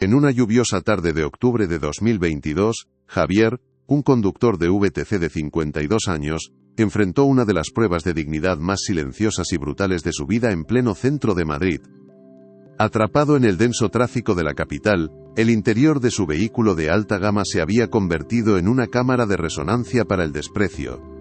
En una lluviosa tarde de octubre de 2022, Javier, un conductor de VTC de 52 años, enfrentó una de las pruebas de dignidad más silenciosas y brutales de su vida en pleno centro de Madrid. Atrapado en el denso tráfico de la capital, el interior de su vehículo de alta gama se había convertido en una cámara de resonancia para el desprecio.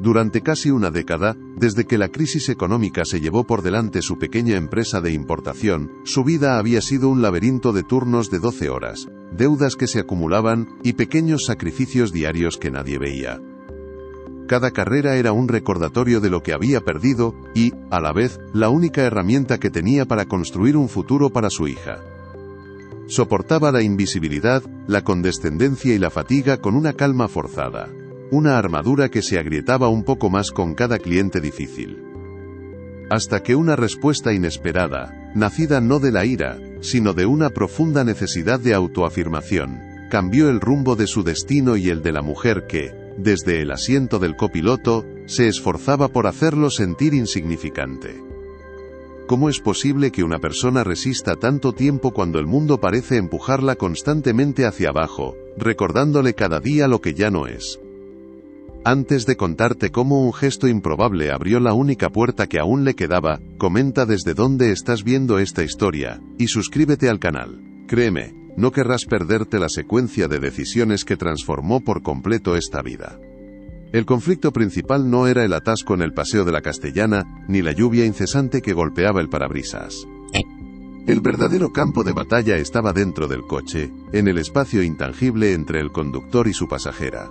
Durante casi una década, desde que la crisis económica se llevó por delante su pequeña empresa de importación, su vida había sido un laberinto de turnos de 12 horas, deudas que se acumulaban y pequeños sacrificios diarios que nadie veía. Cada carrera era un recordatorio de lo que había perdido y, a la vez, la única herramienta que tenía para construir un futuro para su hija. Soportaba la invisibilidad, la condescendencia y la fatiga con una calma forzada. Una armadura que se agrietaba un poco más con cada cliente difícil. Hasta que una respuesta inesperada, nacida no de la ira, sino de una profunda necesidad de autoafirmación, cambió el rumbo de su destino y el de la mujer que, desde el asiento del copiloto, se esforzaba por hacerlo sentir insignificante. ¿Cómo es posible que una persona resista tanto tiempo cuando el mundo parece empujarla constantemente hacia abajo, recordándole cada día lo que ya no es? Antes de contarte cómo un gesto improbable abrió la única puerta que aún le quedaba, comenta desde dónde estás viendo esta historia, y suscríbete al canal. Créeme, no querrás perderte la secuencia de decisiones que transformó por completo esta vida. El conflicto principal no era el atasco en el Paseo de la Castellana, ni la lluvia incesante que golpeaba el parabrisas. El verdadero campo de batalla estaba dentro del coche, en el espacio intangible entre el conductor y su pasajera.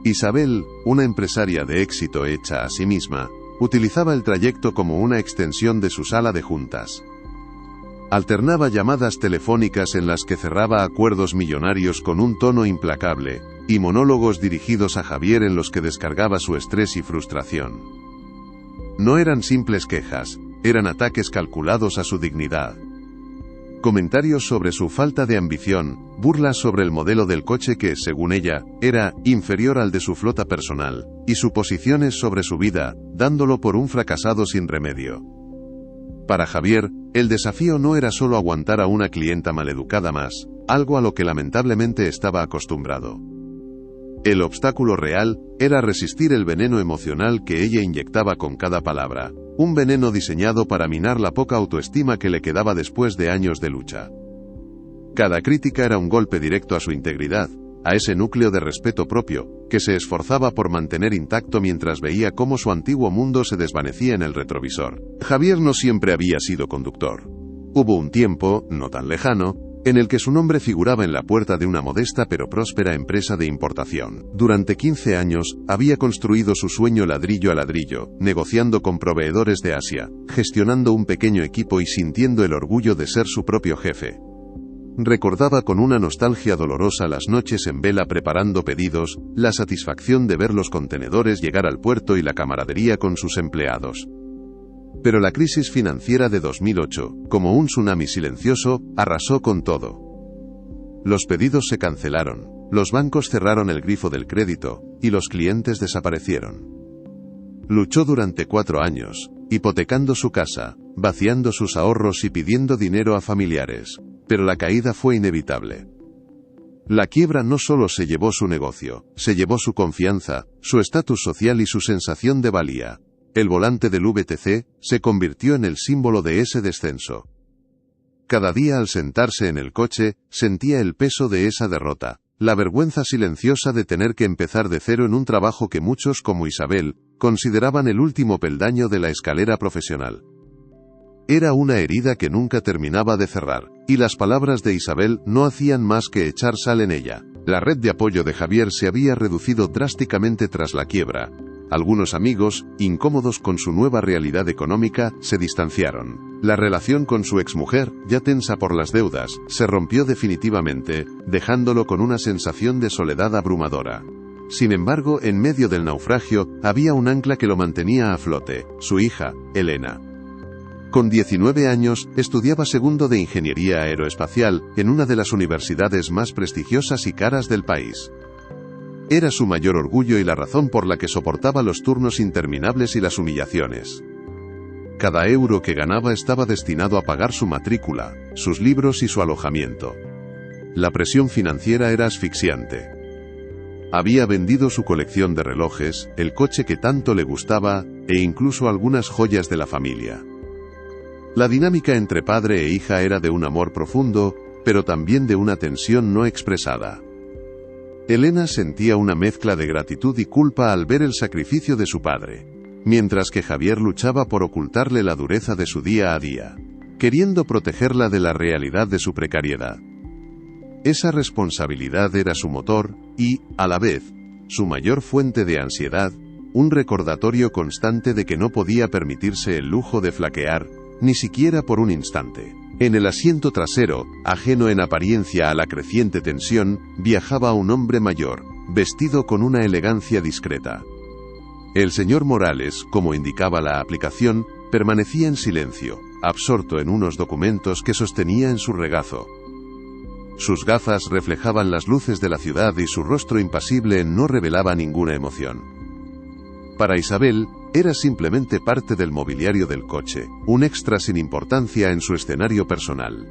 Isabel, una empresaria de éxito hecha a sí misma, utilizaba el trayecto como una extensión de su sala de juntas. Alternaba llamadas telefónicas en las que cerraba acuerdos millonarios con un tono implacable, y monólogos dirigidos a Javier en los que descargaba su estrés y frustración. No eran simples quejas, eran ataques calculados a su dignidad. Comentarios sobre su falta de ambición, burlas sobre el modelo del coche que, según ella, era inferior al de su flota personal, y suposiciones sobre su vida, dándolo por un fracasado sin remedio. Para Javier, el desafío no era solo aguantar a una clienta maleducada más, algo a lo que lamentablemente estaba acostumbrado. El obstáculo real era resistir el veneno emocional que ella inyectaba con cada palabra, un veneno diseñado para minar la poca autoestima que le quedaba después de años de lucha. Cada crítica era un golpe directo a su integridad, a ese núcleo de respeto propio, que se esforzaba por mantener intacto mientras veía cómo su antiguo mundo se desvanecía en el retrovisor. Javier no siempre había sido conductor. Hubo un tiempo, no tan lejano, en el que su nombre figuraba en la puerta de una modesta pero próspera empresa de importación. Durante 15 años, había construido su sueño ladrillo a ladrillo, negociando con proveedores de Asia, gestionando un pequeño equipo y sintiendo el orgullo de ser su propio jefe. Recordaba con una nostalgia dolorosa las noches en vela preparando pedidos, la satisfacción de ver los contenedores llegar al puerto y la camaradería con sus empleados. Pero la crisis financiera de 2008, como un tsunami silencioso, arrasó con todo. Los pedidos se cancelaron, los bancos cerraron el grifo del crédito, y los clientes desaparecieron. Luchó durante 4 años, hipotecando su casa, vaciando sus ahorros y pidiendo dinero a familiares, pero la caída fue inevitable. La quiebra no solo se llevó su negocio, se llevó su confianza, su estatus social y su sensación de valía. El volante del VTC se convirtió en el símbolo de ese descenso. Cada día al sentarse en el coche, sentía el peso de esa derrota, la vergüenza silenciosa de tener que empezar de cero en un trabajo que muchos como Isabel, consideraban el último peldaño de la escalera profesional. Era una herida que nunca terminaba de cerrar, y las palabras de Isabel no hacían más que echar sal en ella. La red de apoyo de Javier se había reducido drásticamente tras la quiebra. Algunos amigos, incómodos con su nueva realidad económica, se distanciaron. La relación con su exmujer, ya tensa por las deudas, se rompió definitivamente, dejándolo con una sensación de soledad abrumadora. Sin embargo, en medio del naufragio, había un ancla que lo mantenía a flote, su hija, Elena. Con 19 años, estudiaba segundo de Ingeniería Aeroespacial, en una de las universidades más prestigiosas y caras del país. Era su mayor orgullo y la razón por la que soportaba los turnos interminables y las humillaciones. Cada euro que ganaba estaba destinado a pagar su matrícula, sus libros y su alojamiento. La presión financiera era asfixiante. Había vendido su colección de relojes, el coche que tanto le gustaba, e incluso algunas joyas de la familia. La dinámica entre padre e hija era de un amor profundo, pero también de una tensión no expresada. Elena sentía una mezcla de gratitud y culpa al ver el sacrificio de su padre, mientras que Javier luchaba por ocultarle la dureza de su día a día, queriendo protegerla de la realidad de su precariedad. Esa responsabilidad era su motor y, a la vez, su mayor fuente de ansiedad, un recordatorio constante de que no podía permitirse el lujo de flaquear, ni siquiera por un instante. En el asiento trasero, ajeno en apariencia a la creciente tensión, viajaba un hombre mayor, vestido con una elegancia discreta. El señor Morales, como indicaba la aplicación, permanecía en silencio, absorto en unos documentos que sostenía en su regazo. Sus gafas reflejaban las luces de la ciudad y su rostro impasible no revelaba ninguna emoción. Para Isabel, era simplemente parte del mobiliario del coche, un extra sin importancia en su escenario personal.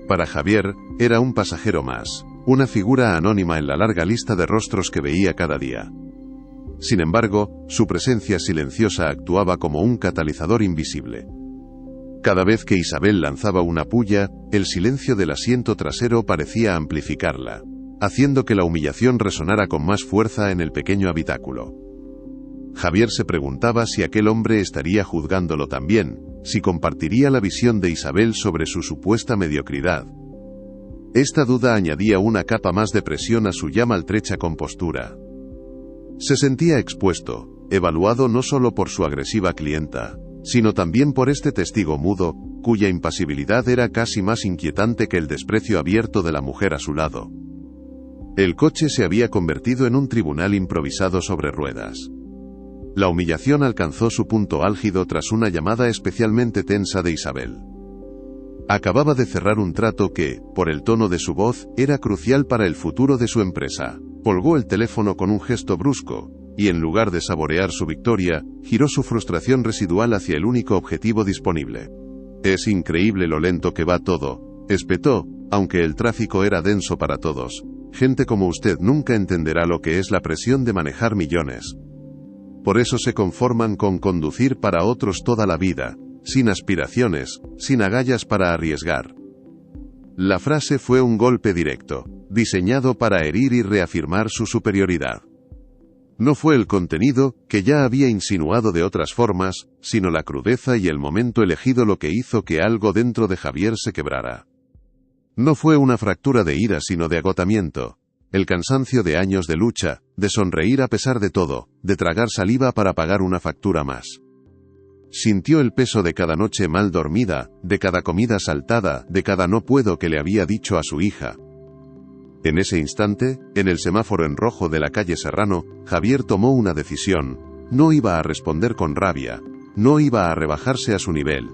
Para Javier, era un pasajero más, una figura anónima en la larga lista de rostros que veía cada día. Sin embargo, su presencia silenciosa actuaba como un catalizador invisible. Cada vez que Isabel lanzaba una pulla, el silencio del asiento trasero parecía amplificarla, haciendo que la humillación resonara con más fuerza en el pequeño habitáculo. Javier se preguntaba si aquel hombre estaría juzgándolo también, si compartiría la visión de Isabel sobre su supuesta mediocridad. Esta duda añadía una capa más de presión a su ya maltrecha compostura. Se sentía expuesto, evaluado no solo por su agresiva clienta, sino también por este testigo mudo, cuya impasibilidad era casi más inquietante que el desprecio abierto de la mujer a su lado. El coche se había convertido en un tribunal improvisado sobre ruedas. La humillación alcanzó su punto álgido tras una llamada especialmente tensa de Isabel. Acababa de cerrar un trato que, por el tono de su voz, era crucial para el futuro de su empresa. Colgó el teléfono con un gesto brusco, y en lugar de saborear su victoria, giró su frustración residual hacia el único objetivo disponible. «Es increíble lo lento que va todo», espetó, aunque el tráfico era denso para todos. «Gente como usted nunca entenderá lo que es la presión de manejar millones. Por eso se conforman con conducir para otros toda la vida, sin aspiraciones, sin agallas para arriesgar». La frase fue un golpe directo, diseñado para herir y reafirmar su superioridad. No fue el contenido, que ya había insinuado de otras formas, sino la crudeza y el momento elegido lo que hizo que algo dentro de Javier se quebrara. No fue una fractura de ira sino de agotamiento. El cansancio de años de lucha, de sonreír a pesar de todo, de tragar saliva para pagar una factura más. Sintió el peso de cada noche mal dormida, de cada comida saltada, de cada no puedo que le había dicho a su hija. En ese instante, en el semáforo en rojo de la calle Serrano, Javier tomó una decisión. No iba a responder con rabia, no iba a rebajarse a su nivel.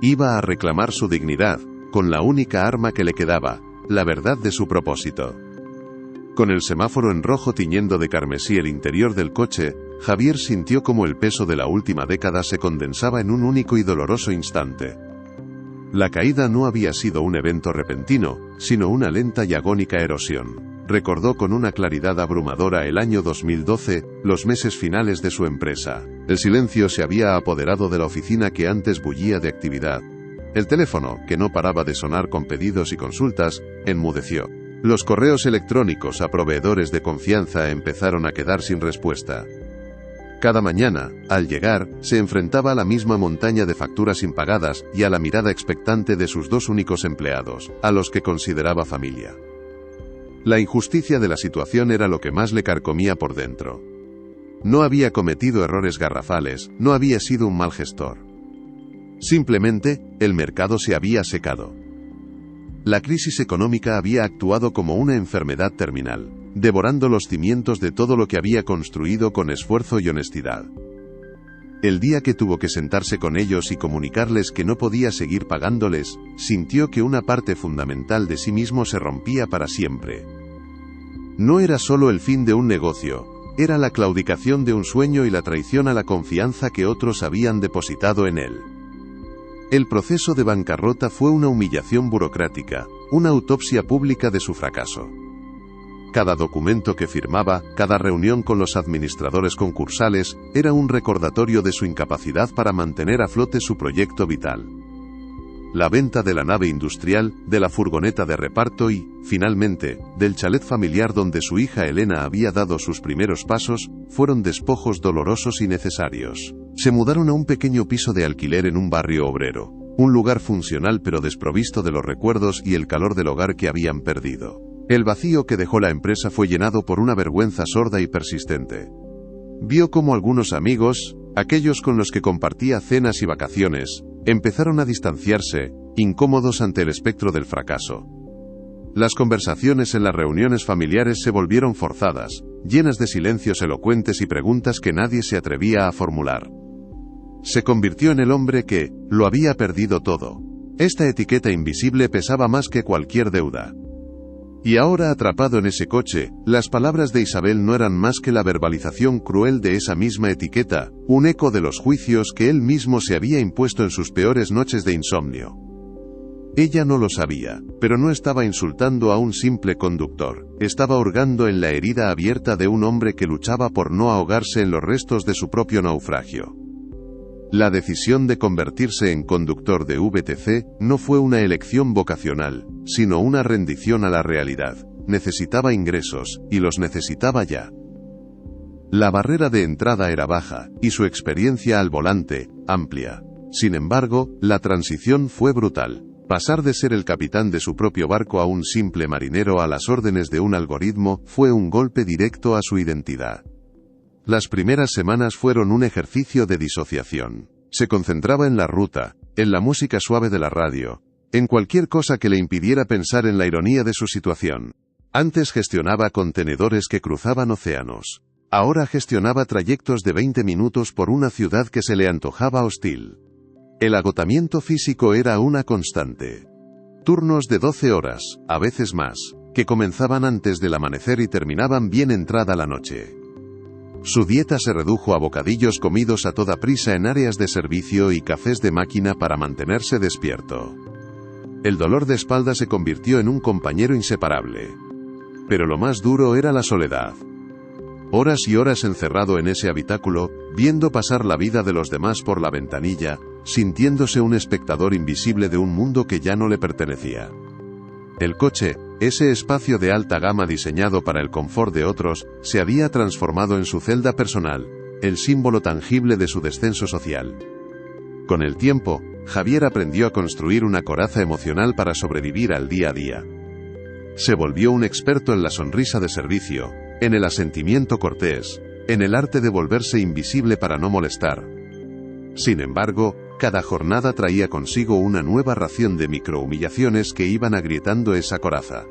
Iba a reclamar su dignidad, con la única arma que le quedaba, la verdad de su propósito. Con el semáforo en rojo tiñendo de carmesí el interior del coche, Javier sintió como el peso de la última década se condensaba en un único y doloroso instante. La caída no había sido un evento repentino, sino una lenta y agónica erosión. Recordó con una claridad abrumadora el año 2012, los meses finales de su empresa. El silencio se había apoderado de la oficina que antes bullía de actividad. El teléfono, que no paraba de sonar con pedidos y consultas, enmudeció. Los correos electrónicos a proveedores de confianza empezaron a quedar sin respuesta. Cada mañana, al llegar, se enfrentaba a la misma montaña de facturas impagadas y a la mirada expectante de sus dos únicos empleados, a los que consideraba familia. La injusticia de la situación era lo que más le carcomía por dentro. No había cometido errores garrafales, no había sido un mal gestor. Simplemente, el mercado se había secado. La crisis económica había actuado como una enfermedad terminal, devorando los cimientos de todo lo que había construido con esfuerzo y honestidad. El día que tuvo que sentarse con ellos y comunicarles que no podía seguir pagándoles, sintió que una parte fundamental de sí mismo se rompía para siempre. No era solo el fin de un negocio, era la claudicación de un sueño y la traición a la confianza que otros habían depositado en él. El proceso de bancarrota fue una humillación burocrática, una autopsia pública de su fracaso. Cada documento que firmaba, cada reunión con los administradores concursales, era un recordatorio de su incapacidad para mantener a flote su proyecto vital. La venta de la nave industrial, de la furgoneta de reparto y, finalmente, del chalet familiar donde su hija Elena había dado sus primeros pasos, fueron despojos dolorosos y necesarios. Se mudaron a un pequeño piso de alquiler en un barrio obrero, un lugar funcional pero desprovisto de los recuerdos y el calor del hogar que habían perdido. El vacío que dejó la empresa fue llenado por una vergüenza sorda y persistente. Vio cómo algunos amigos, aquellos con los que compartía cenas y vacaciones, empezaron a distanciarse, incómodos ante el espectro del fracaso. Las conversaciones en las reuniones familiares se volvieron forzadas, llenas de silencios elocuentes y preguntas que nadie se atrevía a formular. Se convirtió en el hombre que lo había perdido todo. Esta etiqueta invisible pesaba más que cualquier deuda. Y ahora, atrapado en ese coche, las palabras de Isabel no eran más que la verbalización cruel de esa misma etiqueta, un eco de los juicios que él mismo se había impuesto en sus peores noches de insomnio. Ella no lo sabía, pero no estaba insultando a un simple conductor, estaba hurgando en la herida abierta de un hombre que luchaba por no ahogarse en los restos de su propio naufragio. La decisión de convertirse en conductor de VTC no fue una elección vocacional, sino una rendición a la realidad. Necesitaba ingresos, y los necesitaba ya. La barrera de entrada era baja, y su experiencia al volante, amplia. Sin embargo, la transición fue brutal. Pasar de ser el capitán de su propio barco a un simple marinero a las órdenes de un algoritmo fue un golpe directo a su identidad. Las primeras semanas fueron un ejercicio de disociación. Se concentraba en la ruta, en la música suave de la radio, en cualquier cosa que le impidiera pensar en la ironía de su situación. Antes gestionaba contenedores que cruzaban océanos. Ahora gestionaba trayectos de 20 minutos por una ciudad que se le antojaba hostil. El agotamiento físico era una constante. Turnos de 12 horas, a veces más, que comenzaban antes del amanecer y terminaban bien entrada la noche. Su dieta se redujo a bocadillos comidos a toda prisa en áreas de servicio y cafés de máquina para mantenerse despierto. El dolor de espalda se convirtió en un compañero inseparable. Pero lo más duro era la soledad. Horas y horas encerrado en ese habitáculo, viendo pasar la vida de los demás por la ventanilla, sintiéndose un espectador invisible de un mundo que ya no le pertenecía. El coche, ese espacio de alta gama diseñado para el confort de otros, se había transformado en su celda personal, el símbolo tangible de su descenso social. Con el tiempo, Javier aprendió a construir una coraza emocional para sobrevivir al día a día. Se volvió un experto en la sonrisa de servicio, en el asentimiento cortés, en el arte de volverse invisible para no molestar. Sin embargo, cada jornada traía consigo una nueva ración de microhumillaciones que iban agrietando esa coraza.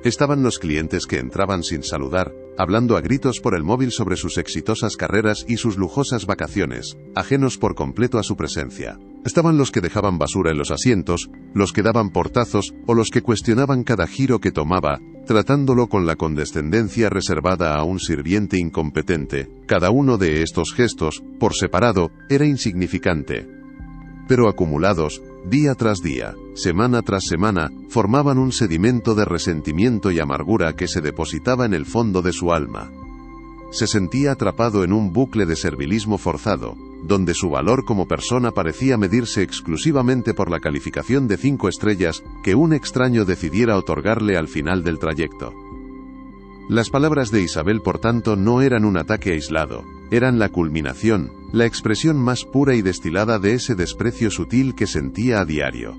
Estaban los clientes que entraban sin saludar, hablando a gritos por el móvil sobre sus exitosas carreras y sus lujosas vacaciones, ajenos por completo a su presencia. Estaban los que dejaban basura en los asientos, los que daban portazos o los que cuestionaban cada giro que tomaba, tratándolo con la condescendencia reservada a un sirviente incompetente. Cada uno de estos gestos, por separado, era insignificante. Pero acumulados, día tras día, semana tras semana, formaban un sedimento de resentimiento y amargura que se depositaba en el fondo de su alma. Se sentía atrapado en un bucle de servilismo forzado, donde su valor como persona parecía medirse exclusivamente por la calificación de 5 estrellas que un extraño decidiera otorgarle al final del trayecto. Las palabras de Isabel, por tanto, no eran un ataque aislado, eran la culminación, la expresión más pura y destilada de ese desprecio sutil que sentía a diario.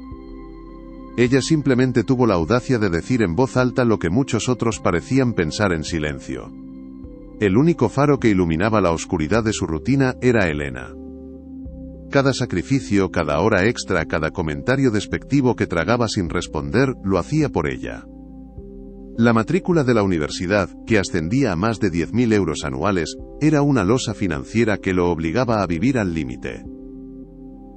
Ella simplemente tuvo la audacia de decir en voz alta lo que muchos otros parecían pensar en silencio. El único faro que iluminaba la oscuridad de su rutina era Elena. Cada sacrificio, cada hora extra, cada comentario despectivo que tragaba sin responder, lo hacía por ella. La matrícula de la universidad, que ascendía a más de 10.000 euros anuales, era una losa financiera que lo obligaba a vivir al límite.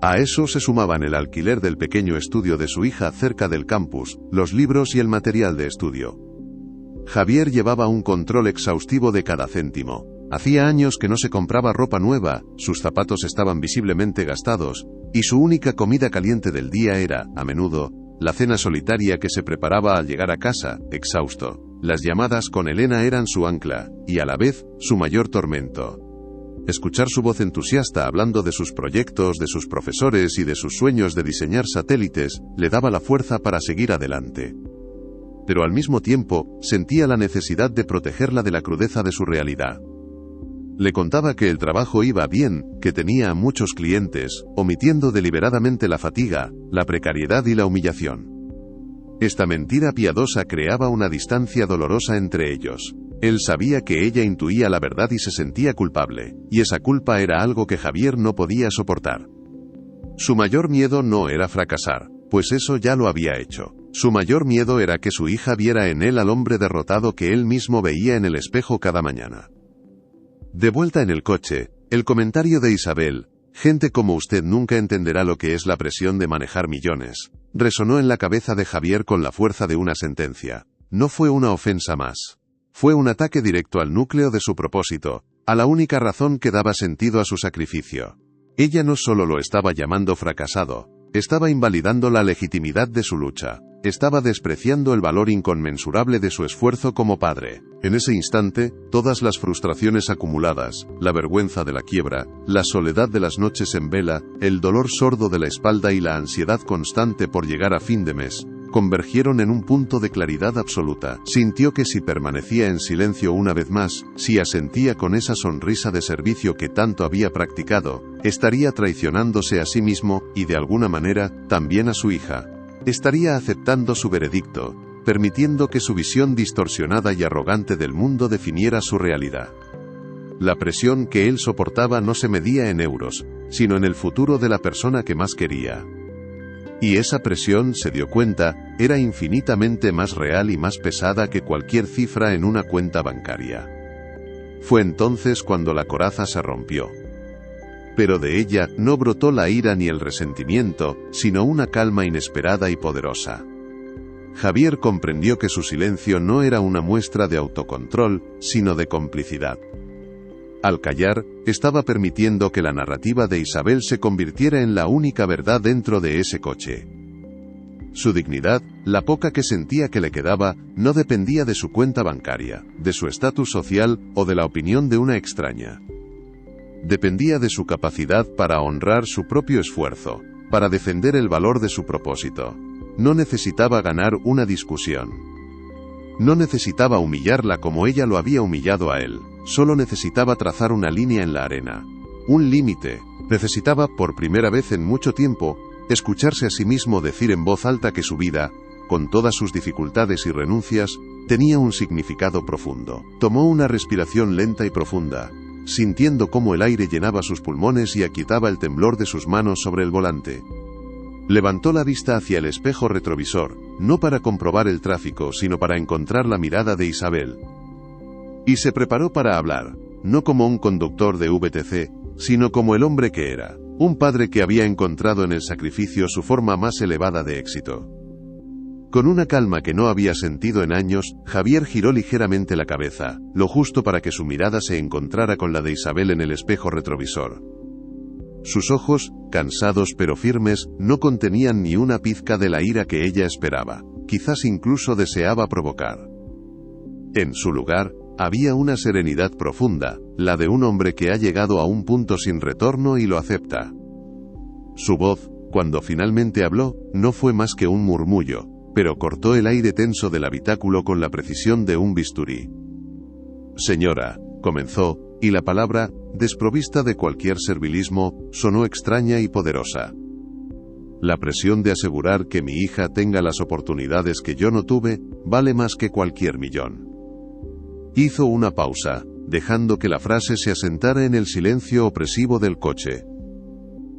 A eso se sumaban el alquiler del pequeño estudio de su hija cerca del campus, los libros y el material de estudio. Javier llevaba un control exhaustivo de cada céntimo. Hacía años que no se compraba ropa nueva, sus zapatos estaban visiblemente gastados, y su única comida caliente del día era, a menudo, la cena solitaria que se preparaba al llegar a casa, exhausto. Las llamadas con Elena eran su ancla, y a la vez, su mayor tormento. Escuchar su voz entusiasta hablando de sus proyectos, de sus profesores y de sus sueños de diseñar satélites, le daba la fuerza para seguir adelante. Pero al mismo tiempo, sentía la necesidad de protegerla de la crudeza de su realidad. Le contaba que el trabajo iba bien, que tenía a muchos clientes, omitiendo deliberadamente la fatiga, la precariedad y la humillación. Esta mentira piadosa creaba una distancia dolorosa entre ellos. Él sabía que ella intuía la verdad y se sentía culpable, y esa culpa era algo que Javier no podía soportar. Su mayor miedo no era fracasar, pues eso ya lo había hecho. Su mayor miedo era que su hija viera en él al hombre derrotado que él mismo veía en el espejo cada mañana. De vuelta en el coche, el comentario de Isabel, «Gente como usted nunca entenderá lo que es la presión de manejar millones», resonó en la cabeza de Javier con la fuerza de una sentencia. No fue una ofensa más. Fue un ataque directo al núcleo de su propósito, a la única razón que daba sentido a su sacrificio. Ella no solo lo estaba llamando fracasado, estaba invalidando la legitimidad de su lucha. Estaba despreciando el valor inconmensurable de su esfuerzo como padre. En ese instante, todas las frustraciones acumuladas, la vergüenza de la quiebra, la soledad de las noches en vela, el dolor sordo de la espalda y la ansiedad constante por llegar a fin de mes, convergieron en un punto de claridad absoluta. Sintió que si permanecía en silencio una vez más, si asentía con esa sonrisa de servicio que tanto había practicado, estaría traicionándose a sí mismo, y de alguna manera, también a su hija. Estaría aceptando su veredicto, permitiendo que su visión distorsionada y arrogante del mundo definiera su realidad. La presión que él soportaba no se medía en euros, sino en el futuro de la persona que más quería. Y esa presión, se dio cuenta, era infinitamente más real y más pesada que cualquier cifra en una cuenta bancaria. Fue entonces cuando la coraza se rompió. Pero de ella no brotó la ira ni el resentimiento, sino una calma inesperada y poderosa. Javier comprendió que su silencio no era una muestra de autocontrol, sino de complicidad. Al callar, estaba permitiendo que la narrativa de Isabel se convirtiera en la única verdad dentro de ese coche. Su dignidad, la poca que sentía que le quedaba, no dependía de su cuenta bancaria, de su estatus social o de la opinión de una extraña. Dependía de su capacidad para honrar su propio esfuerzo, para defender el valor de su propósito. No necesitaba ganar una discusión. No necesitaba humillarla como ella lo había humillado a él. Solo necesitaba trazar una línea en la arena. Un límite. Necesitaba, por primera vez en mucho tiempo, escucharse a sí mismo decir en voz alta que su vida, con todas sus dificultades y renuncias, tenía un significado profundo. Tomó una respiración lenta y profunda, sintiendo cómo el aire llenaba sus pulmones y aquietaba el temblor de sus manos sobre el volante. Levantó la vista hacia el espejo retrovisor, no para comprobar el tráfico, sino para encontrar la mirada de Isabel. Y se preparó para hablar, no como un conductor de VTC, sino como el hombre que era, un padre que había encontrado en el sacrificio su forma más elevada de éxito. Con una calma que no había sentido en años, Javier giró ligeramente la cabeza, lo justo para que su mirada se encontrara con la de Isabel en el espejo retrovisor. Sus ojos, cansados pero firmes, no contenían ni una pizca de la ira que ella esperaba, quizás incluso deseaba provocar. En su lugar, había una serenidad profunda, la de un hombre que ha llegado a un punto sin retorno y lo acepta. Su voz, cuando finalmente habló, no fue más que un murmullo, pero cortó el aire tenso del habitáculo con la precisión de un bisturí. «Señora», comenzó, y la palabra, desprovista de cualquier servilismo, sonó extraña y poderosa. «La presión de asegurar que mi hija tenga las oportunidades que yo no tuve, vale más que cualquier millón». Hizo una pausa, dejando que la frase se asentara en el silencio opresivo del coche.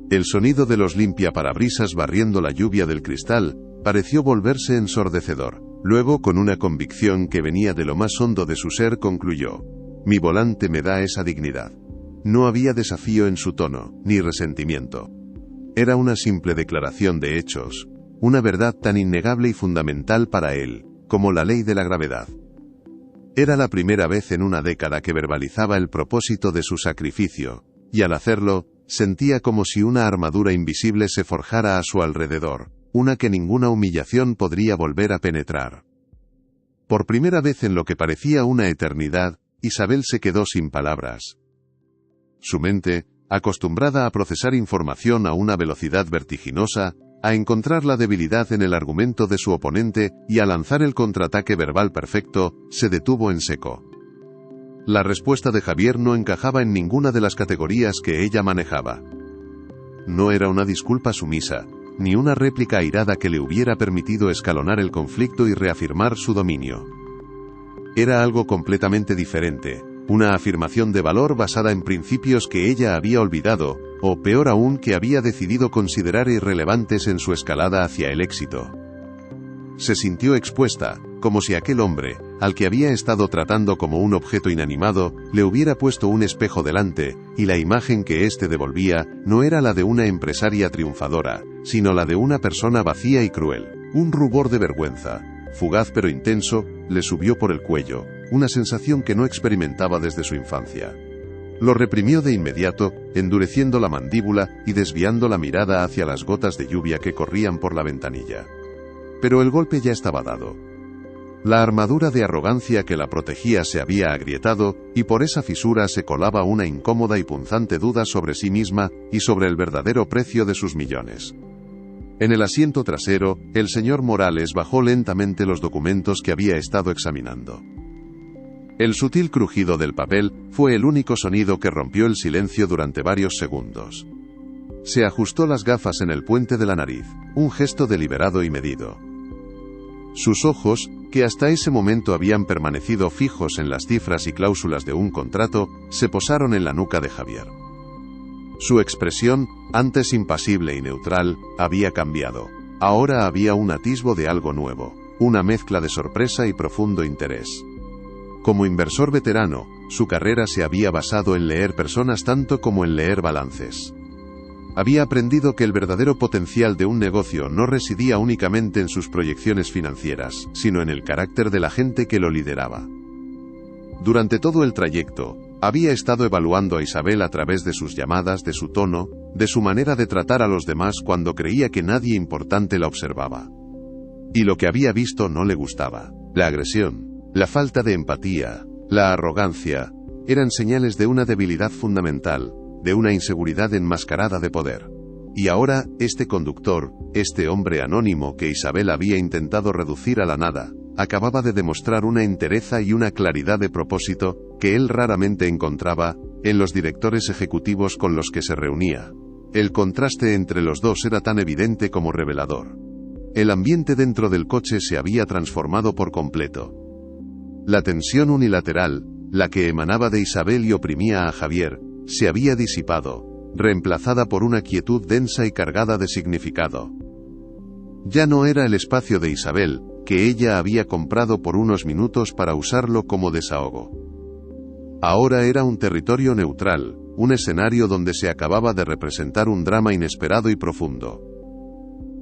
El sonido de los limpiaparabrisas barriendo la lluvia del cristal pareció volverse ensordecedor. Luego, con una convicción que venía de lo más hondo de su ser, concluyó: «Mi volante me da esa dignidad». No había desafío en su tono, ni resentimiento. Era una simple declaración de hechos, una verdad tan innegable y fundamental para él, como la ley de la gravedad. Era la primera vez en una década que verbalizaba el propósito de su sacrificio, y al hacerlo, sentía como si una armadura invisible se forjara a su alrededor, una que ninguna humillación podría volver a penetrar. Por primera vez en lo que parecía una eternidad, Isabel se quedó sin palabras. Su mente, acostumbrada a procesar información a una velocidad vertiginosa, a encontrar la debilidad en el argumento de su oponente y a lanzar el contraataque verbal perfecto, se detuvo en seco. La respuesta de Javier no encajaba en ninguna de las categorías que ella manejaba. No era una disculpa sumisa, ni una réplica airada que le hubiera permitido escalonar el conflicto y reafirmar su dominio. Era algo completamente diferente, una afirmación de valor basada en principios que ella había olvidado, o peor aún que había decidido considerar irrelevantes en su escalada hacia el éxito. Se sintió expuesta, como si aquel hombre, al que había estado tratando como un objeto inanimado, le hubiera puesto un espejo delante, y la imagen que éste devolvía no era la de una empresaria triunfadora, sino la de una persona vacía y cruel. Un rubor de vergüenza, fugaz pero intenso, le subió por el cuello, una sensación que no experimentaba desde su infancia. Lo reprimió de inmediato, endureciendo la mandíbula y desviando la mirada hacia las gotas de lluvia que corrían por la ventanilla. Pero el golpe ya estaba dado. La armadura de arrogancia que la protegía se había agrietado, y por esa fisura se colaba una incómoda y punzante duda sobre sí misma y sobre el verdadero precio de sus millones. En el asiento trasero, el señor Morales bajó lentamente los documentos que había estado examinando. El sutil crujido del papel fue el único sonido que rompió el silencio durante varios segundos. Se ajustó las gafas en el puente de la nariz, un gesto deliberado y medido. Sus ojos, que hasta ese momento habían permanecido fijos en las cifras y cláusulas de un contrato, se posaron en la nuca de Javier. Su expresión, antes impasible y neutral, había cambiado. Ahora había un atisbo de algo nuevo, una mezcla de sorpresa y profundo interés. Como inversor veterano, su carrera se había basado en leer personas tanto como en leer balances. Había aprendido que el verdadero potencial de un negocio no residía únicamente en sus proyecciones financieras, sino en el carácter de la gente que lo lideraba. Durante todo el trayecto, había estado evaluando a Isabel a través de sus llamadas, de su tono, de su manera de tratar a los demás cuando creía que nadie importante la observaba. Y lo que había visto no le gustaba. La agresión, la falta de empatía, la arrogancia, eran señales de una debilidad fundamental, de una inseguridad enmascarada de poder. Y ahora, este conductor, este hombre anónimo que Isabel había intentado reducir a la nada, acababa de demostrar una entereza y una claridad de propósito que él raramente encontraba en los directores ejecutivos con los que se reunía. El contraste entre los dos era tan evidente como revelador. El ambiente dentro del coche se había transformado por completo. La tensión unilateral, la que emanaba de Isabel y oprimía a Javier, se había disipado, reemplazada por una quietud densa y cargada de significado. Ya no era el espacio de Isabel, que ella había comprado por unos minutos para usarlo como desahogo. Ahora era un territorio neutral, un escenario donde se acababa de representar un drama inesperado y profundo.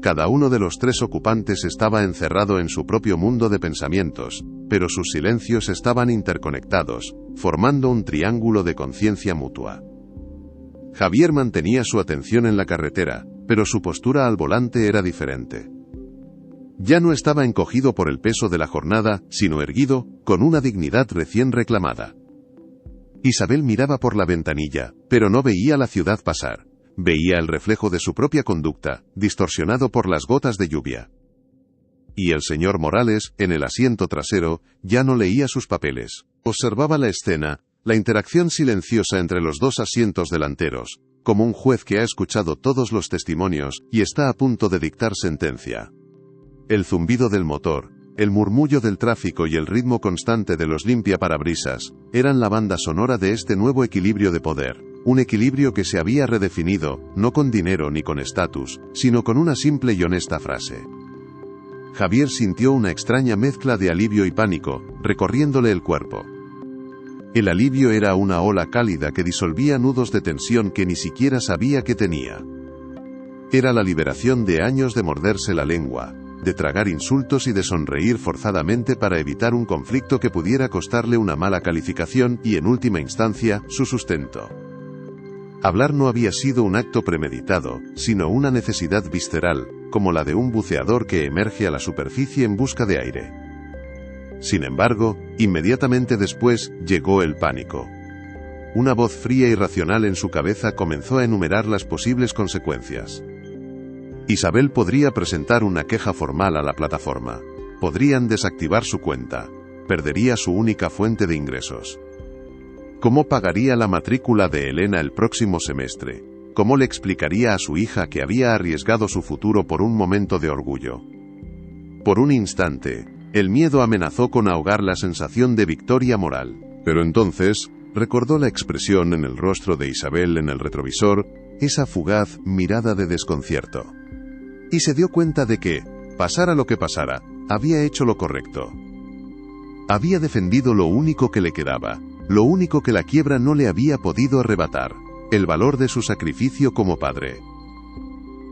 Cada uno de los tres ocupantes estaba encerrado en su propio mundo de pensamientos, pero sus silencios estaban interconectados, formando un triángulo de conciencia mutua. Javier mantenía su atención en la carretera, pero su postura al volante era diferente. Ya no estaba encogido por el peso de la jornada, sino erguido, con una dignidad recién reclamada. Isabel miraba por la ventanilla, pero no veía la ciudad pasar. Veía el reflejo de su propia conducta, distorsionado por las gotas de lluvia. Y el señor Morales, en el asiento trasero, ya no leía sus papeles. Observaba la escena, la interacción silenciosa entre los dos asientos delanteros, como un juez que ha escuchado todos los testimonios y está a punto de dictar sentencia. El zumbido del motor, el murmullo del tráfico y el ritmo constante de los limpiaparabrisas eran la banda sonora de este nuevo equilibrio de poder. Un equilibrio que se había redefinido, no con dinero ni con estatus, sino con una simple y honesta frase. Javier sintió una extraña mezcla de alivio y pánico, recorriéndole el cuerpo. El alivio era una ola cálida que disolvía nudos de tensión que ni siquiera sabía que tenía. Era la liberación de años de morderse la lengua, de tragar insultos y de sonreír forzadamente para evitar un conflicto que pudiera costarle una mala calificación y, en última instancia, su sustento. Hablar no había sido un acto premeditado, sino una necesidad visceral, como la de un buceador que emerge a la superficie en busca de aire. Sin embargo, inmediatamente después, llegó el pánico. Una voz fría y racional en su cabeza comenzó a enumerar las posibles consecuencias. Isabel podría presentar una queja formal a la plataforma. Podrían desactivar su cuenta. Perdería su única fuente de ingresos. ¿Cómo pagaría la matrícula de Elena el próximo semestre? ¿Cómo le explicaría a su hija que había arriesgado su futuro por un momento de orgullo? Por un instante, el miedo amenazó con ahogar la sensación de victoria moral. Pero entonces, recordó la expresión en el rostro de Isabel en el retrovisor, esa fugaz mirada de desconcierto. Y se dio cuenta de que, pasara lo que pasara, había hecho lo correcto. Había defendido lo único que le quedaba, lo único que la quiebra no le había podido arrebatar, el valor de su sacrificio como padre.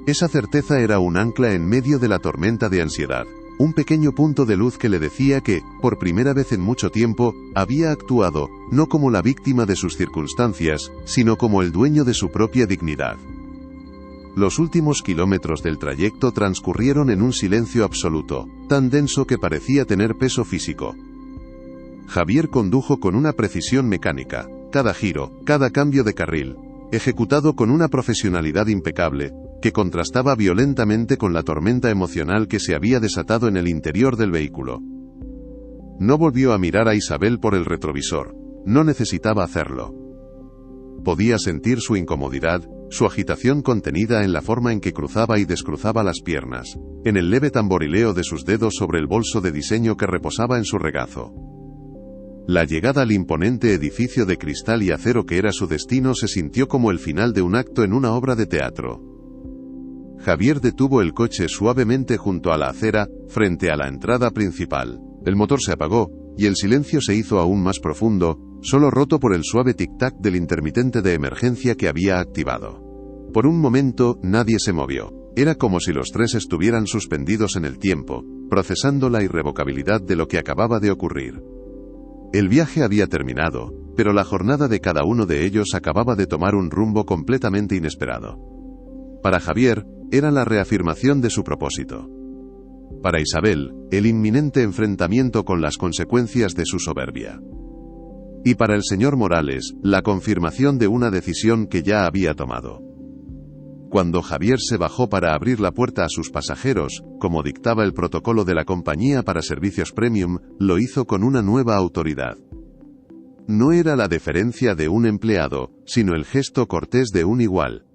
Esa certeza era un ancla en medio de la tormenta de ansiedad, un pequeño punto de luz que le decía que, por primera vez en mucho tiempo, había actuado, no como la víctima de sus circunstancias, sino como el dueño de su propia dignidad. Los últimos kilómetros del trayecto transcurrieron en un silencio absoluto, tan denso que parecía tener peso físico. Javier condujo con una precisión mecánica, cada giro, cada cambio de carril, ejecutado con una profesionalidad impecable, que contrastaba violentamente con la tormenta emocional que se había desatado en el interior del vehículo. No volvió a mirar a Isabel por el retrovisor, no necesitaba hacerlo. Podía sentir su incomodidad, su agitación contenida en la forma en que cruzaba y descruzaba las piernas, en el leve tamborileo de sus dedos sobre el bolso de diseño que reposaba en su regazo. La llegada al imponente edificio de cristal y acero que era su destino se sintió como el final de un acto en una obra de teatro. Javier detuvo el coche suavemente junto a la acera, frente a la entrada principal. El motor se apagó, y el silencio se hizo aún más profundo, solo roto por el suave tic-tac del intermitente de emergencia que había activado. Por un momento, nadie se movió. Era como si los tres estuvieran suspendidos en el tiempo, procesando la irrevocabilidad de lo que acababa de ocurrir. El viaje había terminado, pero la jornada de cada uno de ellos acababa de tomar un rumbo completamente inesperado. Para Javier, era la reafirmación de su propósito. Para Isabel, el inminente enfrentamiento con las consecuencias de su soberbia. Y para el señor Morales, la confirmación de una decisión que ya había tomado. Cuando Javier se bajó para abrir la puerta a sus pasajeros, como dictaba el protocolo de la compañía para servicios premium, lo hizo con una nueva autoridad. No era la deferencia de un empleado, sino el gesto cortés de un igual.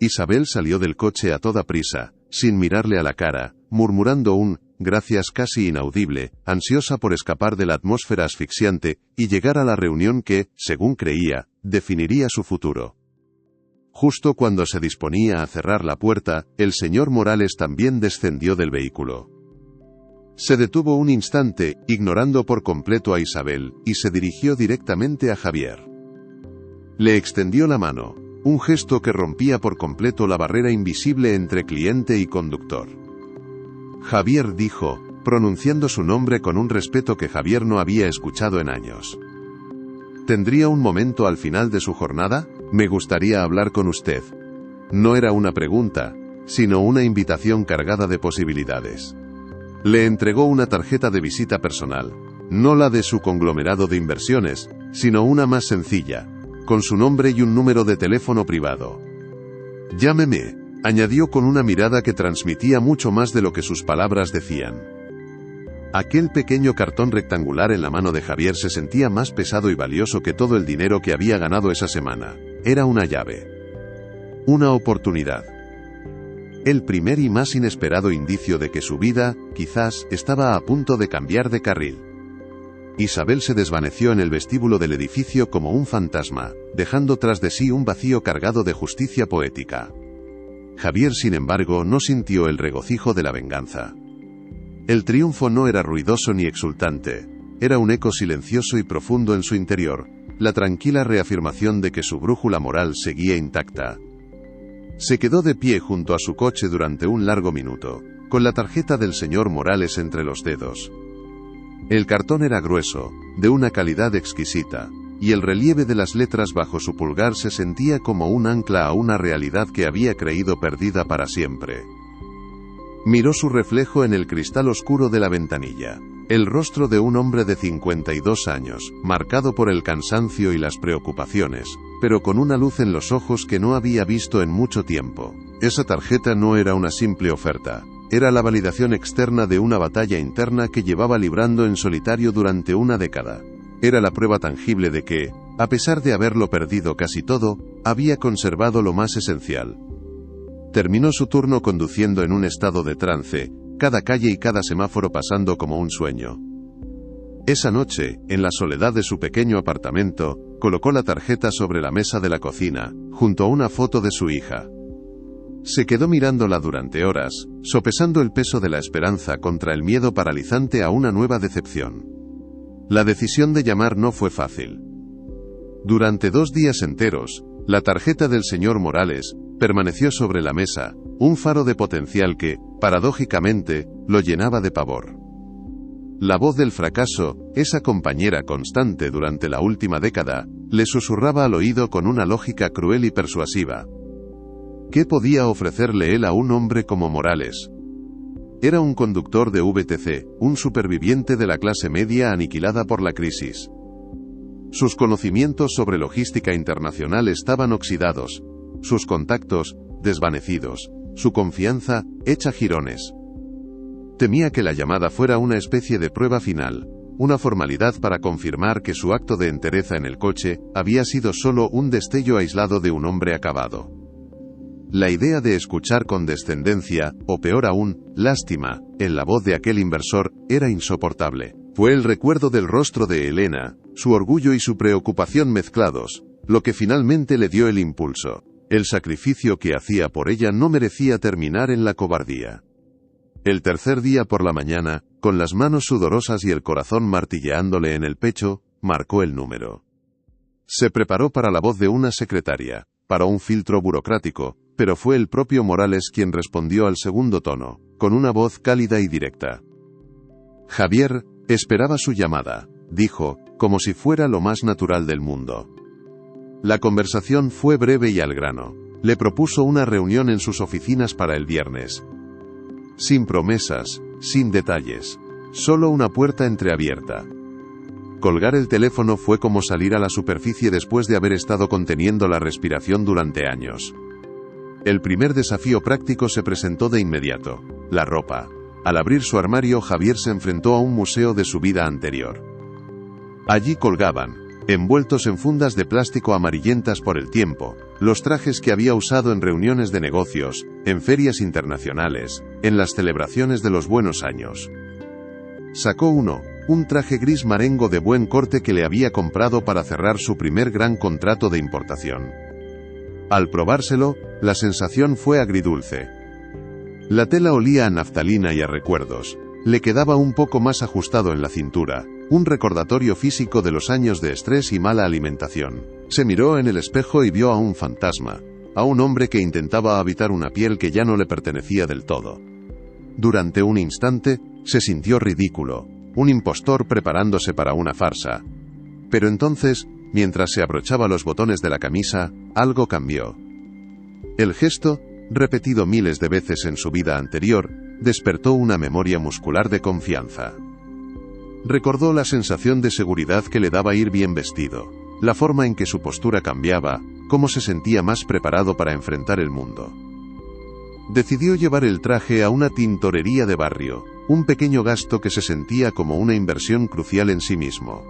Isabel salió del coche a toda prisa, sin mirarle a la cara, murmurando un «gracias» casi inaudible, ansiosa por escapar de la atmósfera asfixiante, y llegar a la reunión que, según creía, definiría su futuro. Justo cuando se disponía a cerrar la puerta, el señor Morales también descendió del vehículo. Se detuvo un instante, ignorando por completo a Isabel, y se dirigió directamente a Javier. Le extendió la mano, un gesto que rompía por completo la barrera invisible entre cliente y conductor. Javier dijo, pronunciando su nombre con un respeto que Javier no había escuchado en años. ¿Tendría un momento al final de su jornada? Me gustaría hablar con usted. No era una pregunta, sino una invitación cargada de posibilidades. Le entregó una tarjeta de visita personal, no la de su conglomerado de inversiones, sino una más sencilla, con su nombre y un número de teléfono privado. Llámeme, añadió con una mirada que transmitía mucho más de lo que sus palabras decían. Aquel pequeño cartón rectangular en la mano de Javier se sentía más pesado y valioso que todo el dinero que había ganado esa semana. Era una llave. Una oportunidad. El primer y más inesperado indicio de que su vida, quizás, estaba a punto de cambiar de carril. Isabel se desvaneció en el vestíbulo del edificio como un fantasma, dejando tras de sí un vacío cargado de justicia poética. Javier, sin embargo, no sintió el regocijo de la venganza. El triunfo no era ruidoso ni exultante, era un eco silencioso y profundo en su interior, la tranquila reafirmación de que su brújula moral seguía intacta. Se quedó de pie junto a su coche durante un largo minuto, con la tarjeta del señor Morales entre los dedos. El cartón era grueso, de una calidad exquisita, y el relieve de las letras bajo su pulgar se sentía como un ancla a una realidad que había creído perdida para siempre. Miró su reflejo en el cristal oscuro de la ventanilla. El rostro de un hombre de 52 años, marcado por el cansancio y las preocupaciones, pero con una luz en los ojos que no había visto en mucho tiempo. Esa tarjeta no era una simple oferta. Era la validación externa de una batalla interna que llevaba librando en solitario durante una década. Era la prueba tangible de que, a pesar de haberlo perdido casi todo, había conservado lo más esencial. Terminó su turno conduciendo en un estado de trance, cada calle y cada semáforo pasando como un sueño. Esa noche, en la soledad de su pequeño apartamento, colocó la tarjeta sobre la mesa de la cocina, junto a una foto de su hija. Se quedó mirándola durante horas, sopesando el peso de la esperanza contra el miedo paralizante a una nueva decepción. La decisión de llamar no fue fácil. Durante 2 días enteros, la tarjeta del señor Morales permaneció sobre la mesa, un faro de potencial que, paradójicamente, lo llenaba de pavor. La voz del fracaso, esa compañera constante durante la última década, le susurraba al oído con una lógica cruel y persuasiva. ¿Qué podía ofrecerle él a un hombre como Morales? Era un conductor de VTC, un superviviente de la clase media aniquilada por la crisis. Sus conocimientos sobre logística internacional estaban oxidados, sus contactos, desvanecidos, su confianza, hecha jirones. Temía que la llamada fuera una especie de prueba final, una formalidad para confirmar que su acto de entereza en el coche había sido solo un destello aislado de un hombre acabado. La idea de escuchar condescendencia, o peor aún, lástima, en la voz de aquel inversor, era insoportable. Fue el recuerdo del rostro de Elena, su orgullo y su preocupación mezclados, lo que finalmente le dio el impulso. El sacrificio que hacía por ella no merecía terminar en la cobardía. El tercer día por la mañana, con las manos sudorosas y el corazón martilleándole en el pecho, marcó el número. Se preparó para la voz de una secretaria, para un filtro burocrático, pero fue el propio Morales quien respondió al segundo tono, con una voz cálida y directa. Javier, esperaba su llamada, dijo, como si fuera lo más natural del mundo. La conversación fue breve y al grano. Le propuso una reunión en sus oficinas para el viernes. Sin promesas, sin detalles, solo una puerta entreabierta. Colgar el teléfono fue como salir a la superficie después de haber estado conteniendo la respiración durante años. El primer desafío práctico se presentó de inmediato: la ropa. Al abrir su armario, Javier se enfrentó a un museo de su vida anterior. Allí colgaban, envueltos en fundas de plástico amarillentas por el tiempo, los trajes que había usado en reuniones de negocios, en ferias internacionales, en las celebraciones de los buenos años. Sacó uno, un traje gris marengo de buen corte que le había comprado para cerrar su primer gran contrato de importación. Al probárselo, la sensación fue agridulce. La tela olía a naftalina y a recuerdos. Le quedaba un poco más ajustado en la cintura, un recordatorio físico de los años de estrés y mala alimentación. Se miró en el espejo y vio a un fantasma, a un hombre que intentaba habitar una piel que ya no le pertenecía del todo. Durante un instante, se sintió ridículo, un impostor preparándose para una farsa. Pero entonces, mientras se abrochaba los botones de la camisa, algo cambió. El gesto, repetido miles de veces en su vida anterior, despertó una memoria muscular de confianza. Recordó la sensación de seguridad que le daba ir bien vestido, la forma en que su postura cambiaba, cómo se sentía más preparado para enfrentar el mundo. Decidió llevar el traje a una tintorería de barrio, un pequeño gasto que se sentía como una inversión crucial en sí mismo.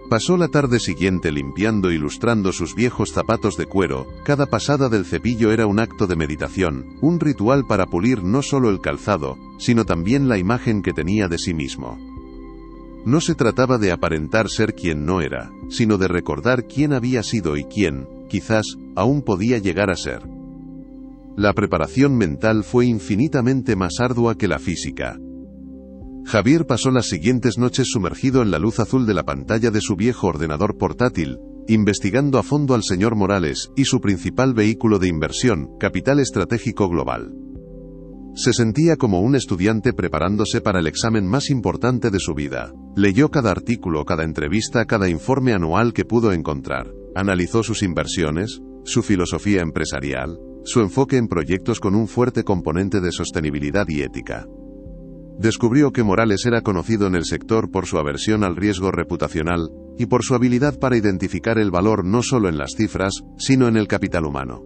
Pasó la tarde siguiente limpiando y lustrando sus viejos zapatos de cuero. Cada pasada del cepillo era un acto de meditación, un ritual para pulir no solo el calzado, sino también la imagen que tenía de sí mismo. No se trataba de aparentar ser quien no era, sino de recordar quién había sido y quién, quizás, aún podía llegar a ser. La preparación mental fue infinitamente más ardua que la física. Javier pasó las siguientes noches sumergido en la luz azul de la pantalla de su viejo ordenador portátil, investigando a fondo al señor Morales y su principal vehículo de inversión, Capital Estratégico Global. Se sentía como un estudiante preparándose para el examen más importante de su vida. Leyó cada artículo, cada entrevista, cada informe anual que pudo encontrar. Analizó sus inversiones, su filosofía empresarial, su enfoque en proyectos con un fuerte componente de sostenibilidad y ética. Descubrió que Morales era conocido en el sector por su aversión al riesgo reputacional y por su habilidad para identificar el valor no solo en las cifras, sino en el capital humano.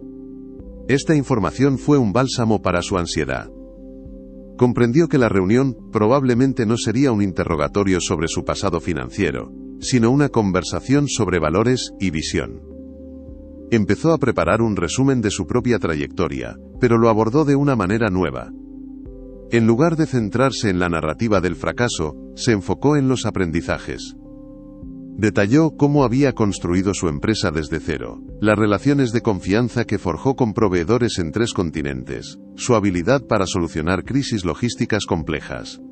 Esta información fue un bálsamo para su ansiedad. Comprendió que la reunión probablemente no sería un interrogatorio sobre su pasado financiero, sino una conversación sobre valores y visión. Empezó a preparar un resumen de su propia trayectoria, pero lo abordó de una manera nueva. En lugar de centrarse en la narrativa del fracaso, se enfocó en los aprendizajes. Detalló cómo había construido su empresa desde cero, las relaciones de confianza que forjó con proveedores en 3 continentes, su habilidad para solucionar crisis logísticas complejas.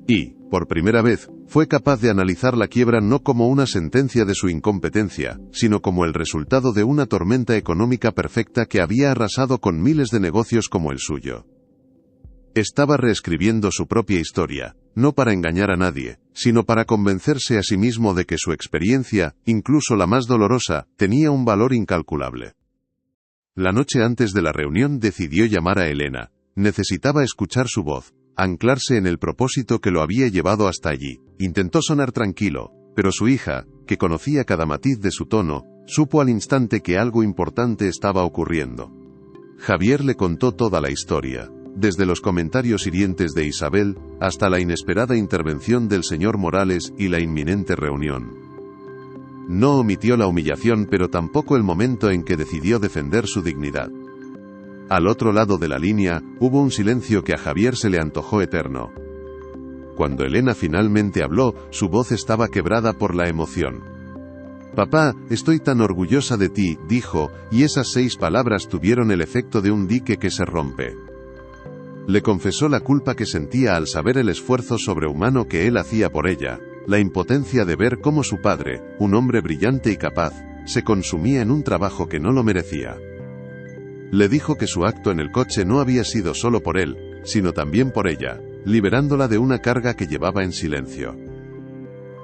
Y, por primera vez, fue capaz de analizar la quiebra no como una sentencia de su incompetencia, sino como el resultado de una tormenta económica perfecta que había arrasado con miles de negocios como el suyo. Estaba reescribiendo su propia historia, no para engañar a nadie, sino para convencerse a sí mismo de que su experiencia, incluso la más dolorosa, tenía un valor incalculable. La noche antes de la reunión decidió llamar a Elena. Necesitaba escuchar su voz, anclarse en el propósito que lo había llevado hasta allí. Intentó sonar tranquilo, pero su hija, que conocía cada matiz de su tono, supo al instante que algo importante estaba ocurriendo. Javier le contó toda la historia. Desde los comentarios hirientes de Isabel, hasta la inesperada intervención del señor Morales y la inminente reunión. No omitió la humillación, pero tampoco el momento en que decidió defender su dignidad. Al otro lado de la línea, hubo un silencio que a Javier se le antojó eterno. Cuando Elena finalmente habló, su voz estaba quebrada por la emoción. «Papá, estoy tan orgullosa de ti», dijo, y esas 6 palabras tuvieron el efecto de un dique que se rompe. Le confesó la culpa que sentía al saber el esfuerzo sobrehumano que él hacía por ella, la impotencia de ver cómo su padre, un hombre brillante y capaz, se consumía en un trabajo que no lo merecía. Le dijo que su acto en el coche no había sido solo por él, sino también por ella, liberándola de una carga que llevaba en silencio.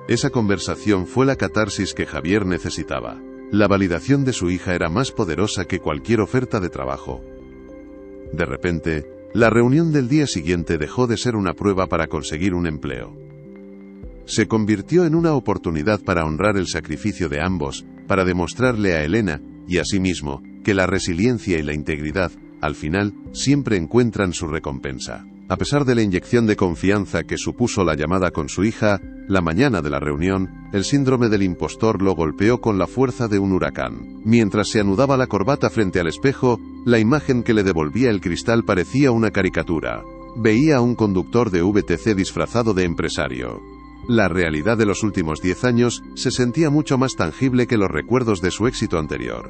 Esa conversación fue la catarsis que Javier necesitaba. La validación de su hija era más poderosa que cualquier oferta de trabajo. De repente, la reunión del día siguiente dejó de ser una prueba para conseguir un empleo. Se convirtió en una oportunidad para honrar el sacrificio de ambos, para demostrarle a Elena, y a sí mismo, que la resiliencia y la integridad, al final, siempre encuentran su recompensa. A pesar de la inyección de confianza que supuso la llamada con su hija, la mañana de la reunión, el síndrome del impostor lo golpeó con la fuerza de un huracán. Mientras se anudaba la corbata frente al espejo, la imagen que le devolvía el cristal parecía una caricatura. Veía a un conductor de VTC disfrazado de empresario. La realidad de los últimos 10 años se sentía mucho más tangible que los recuerdos de su éxito anterior.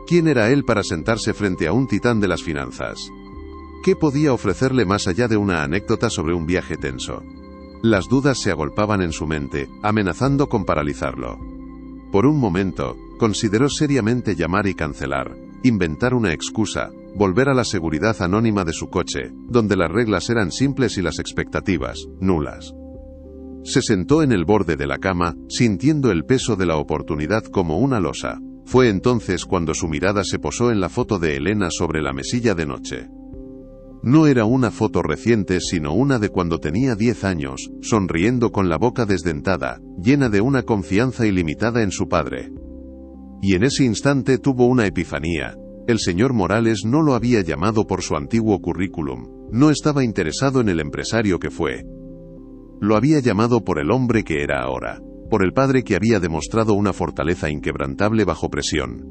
¿Quién era él para sentarse frente a un titán de las finanzas? ¿Qué podía ofrecerle más allá de una anécdota sobre un viaje tenso? Las dudas se agolpaban en su mente, amenazando con paralizarlo. Por un momento, consideró seriamente llamar y cancelar, inventar una excusa, volver a la seguridad anónima de su coche, donde las reglas eran simples y las expectativas, nulas. Se sentó en el borde de la cama, sintiendo el peso de la oportunidad como una losa. Fue entonces cuando su mirada se posó en la foto de Elena sobre la mesilla de noche. No era una foto reciente, sino una de cuando tenía 10 años, sonriendo con la boca desdentada, llena de una confianza ilimitada en su padre. Y en ese instante tuvo una epifanía. El señor Morales no lo había llamado por su antiguo currículum, no estaba interesado en el empresario que fue. Lo había llamado por el hombre que era ahora, por el padre que había demostrado una fortaleza inquebrantable bajo presión.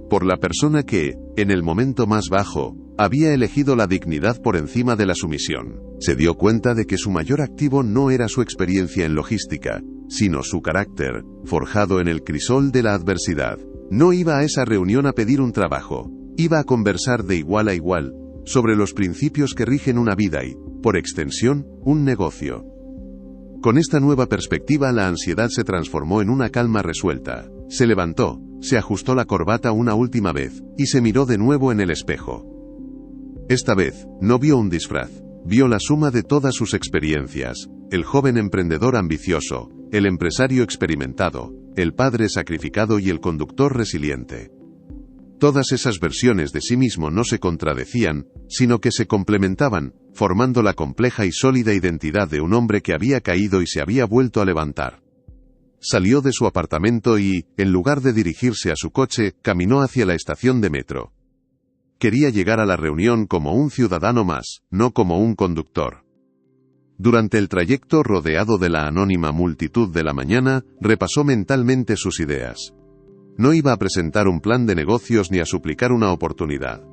Por la persona que, en el momento más bajo, había elegido la dignidad por encima de la sumisión. Se dio cuenta de que su mayor activo no era su experiencia en logística, sino su carácter, forjado en el crisol de la adversidad. No iba a esa reunión a pedir un trabajo, iba a conversar de igual a igual, sobre los principios que rigen una vida y, por extensión, un negocio. Con esta nueva perspectiva la ansiedad se transformó en una calma resuelta. Se levantó, se ajustó la corbata una última vez, y se miró de nuevo en el espejo. Esta vez, no vio un disfraz, vio la suma de todas sus experiencias: el joven emprendedor ambicioso, el empresario experimentado, el padre sacrificado y el conductor resiliente. Todas esas versiones de sí mismo no se contradecían, sino que se complementaban, formando la compleja y sólida identidad de un hombre que había caído y se había vuelto a levantar. Salió de su apartamento y, en lugar de dirigirse a su coche, caminó hacia la estación de metro. Quería llegar a la reunión como un ciudadano más, no como un conductor. Durante el trayecto rodeado de la anónima multitud de la mañana, repasó mentalmente sus ideas. No iba a presentar un plan de negocios ni a suplicar una oportunidad.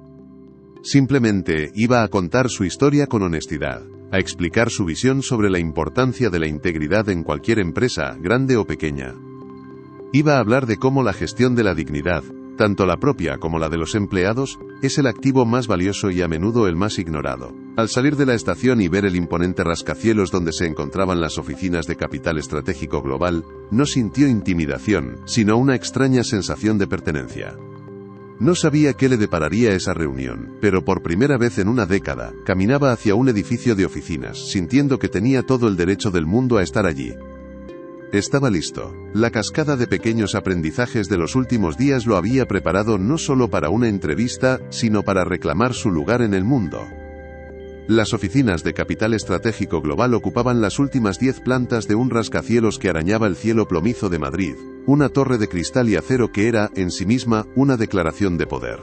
Simplemente iba a contar su historia con honestidad, a explicar su visión sobre la importancia de la integridad en cualquier empresa, grande o pequeña. Iba a hablar de cómo la gestión de la dignidad, tanto la propia como la de los empleados, es el activo más valioso y a menudo el más ignorado. Al salir de la estación y ver el imponente rascacielos donde se encontraban las oficinas de Capital Estratégico Global, no sintió intimidación, sino una extraña sensación de pertenencia. No sabía qué le depararía esa reunión, pero por primera vez en una década, caminaba hacia un edificio de oficinas, sintiendo que tenía todo el derecho del mundo a estar allí. Estaba listo. La cascada de pequeños aprendizajes de los últimos días lo había preparado no solo para una entrevista, sino para reclamar su lugar en el mundo. Las oficinas de Capital Estratégico Global ocupaban las últimas 10 plantas de un rascacielos que arañaba el cielo plomizo de Madrid, una torre de cristal y acero que era, en sí misma, una declaración de poder.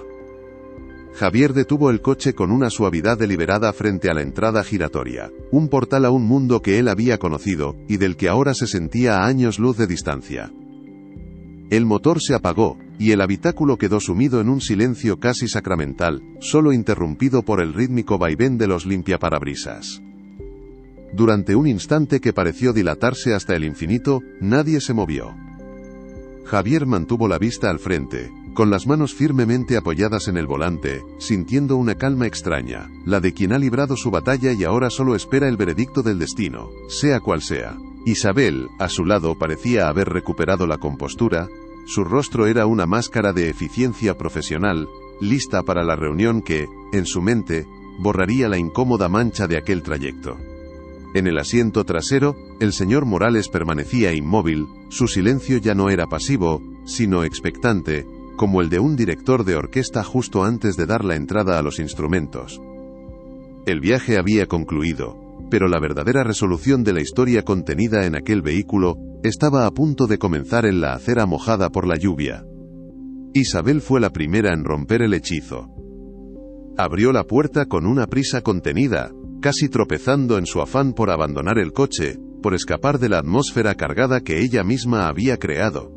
Javier detuvo el coche con una suavidad deliberada frente a la entrada giratoria, un portal a un mundo que él había conocido, y del que ahora se sentía a años luz de distancia. El motor se apagó, y el habitáculo quedó sumido en un silencio casi sacramental, solo interrumpido por el rítmico vaivén de los limpiaparabrisas. Durante un instante que pareció dilatarse hasta el infinito, nadie se movió. Javier mantuvo la vista al frente, con las manos firmemente apoyadas en el volante, sintiendo una calma extraña, la de quien ha librado su batalla y ahora solo espera el veredicto del destino, sea cual sea. Isabel, a su lado, parecía haber recuperado la compostura. Su rostro era una máscara de eficiencia profesional, lista para la reunión que, en su mente, borraría la incómoda mancha de aquel trayecto. En el asiento trasero, el señor Morales permanecía inmóvil, su silencio ya no era pasivo, sino expectante, como el de un director de orquesta justo antes de dar la entrada a los instrumentos. El viaje había concluido, pero la verdadera resolución de la historia contenida en aquel vehículo estaba a punto de comenzar en la acera mojada por la lluvia. Isabel fue la primera en romper el hechizo. Abrió la puerta con una prisa contenida, casi tropezando en su afán por abandonar el coche, por escapar de la atmósfera cargada que ella misma había creado.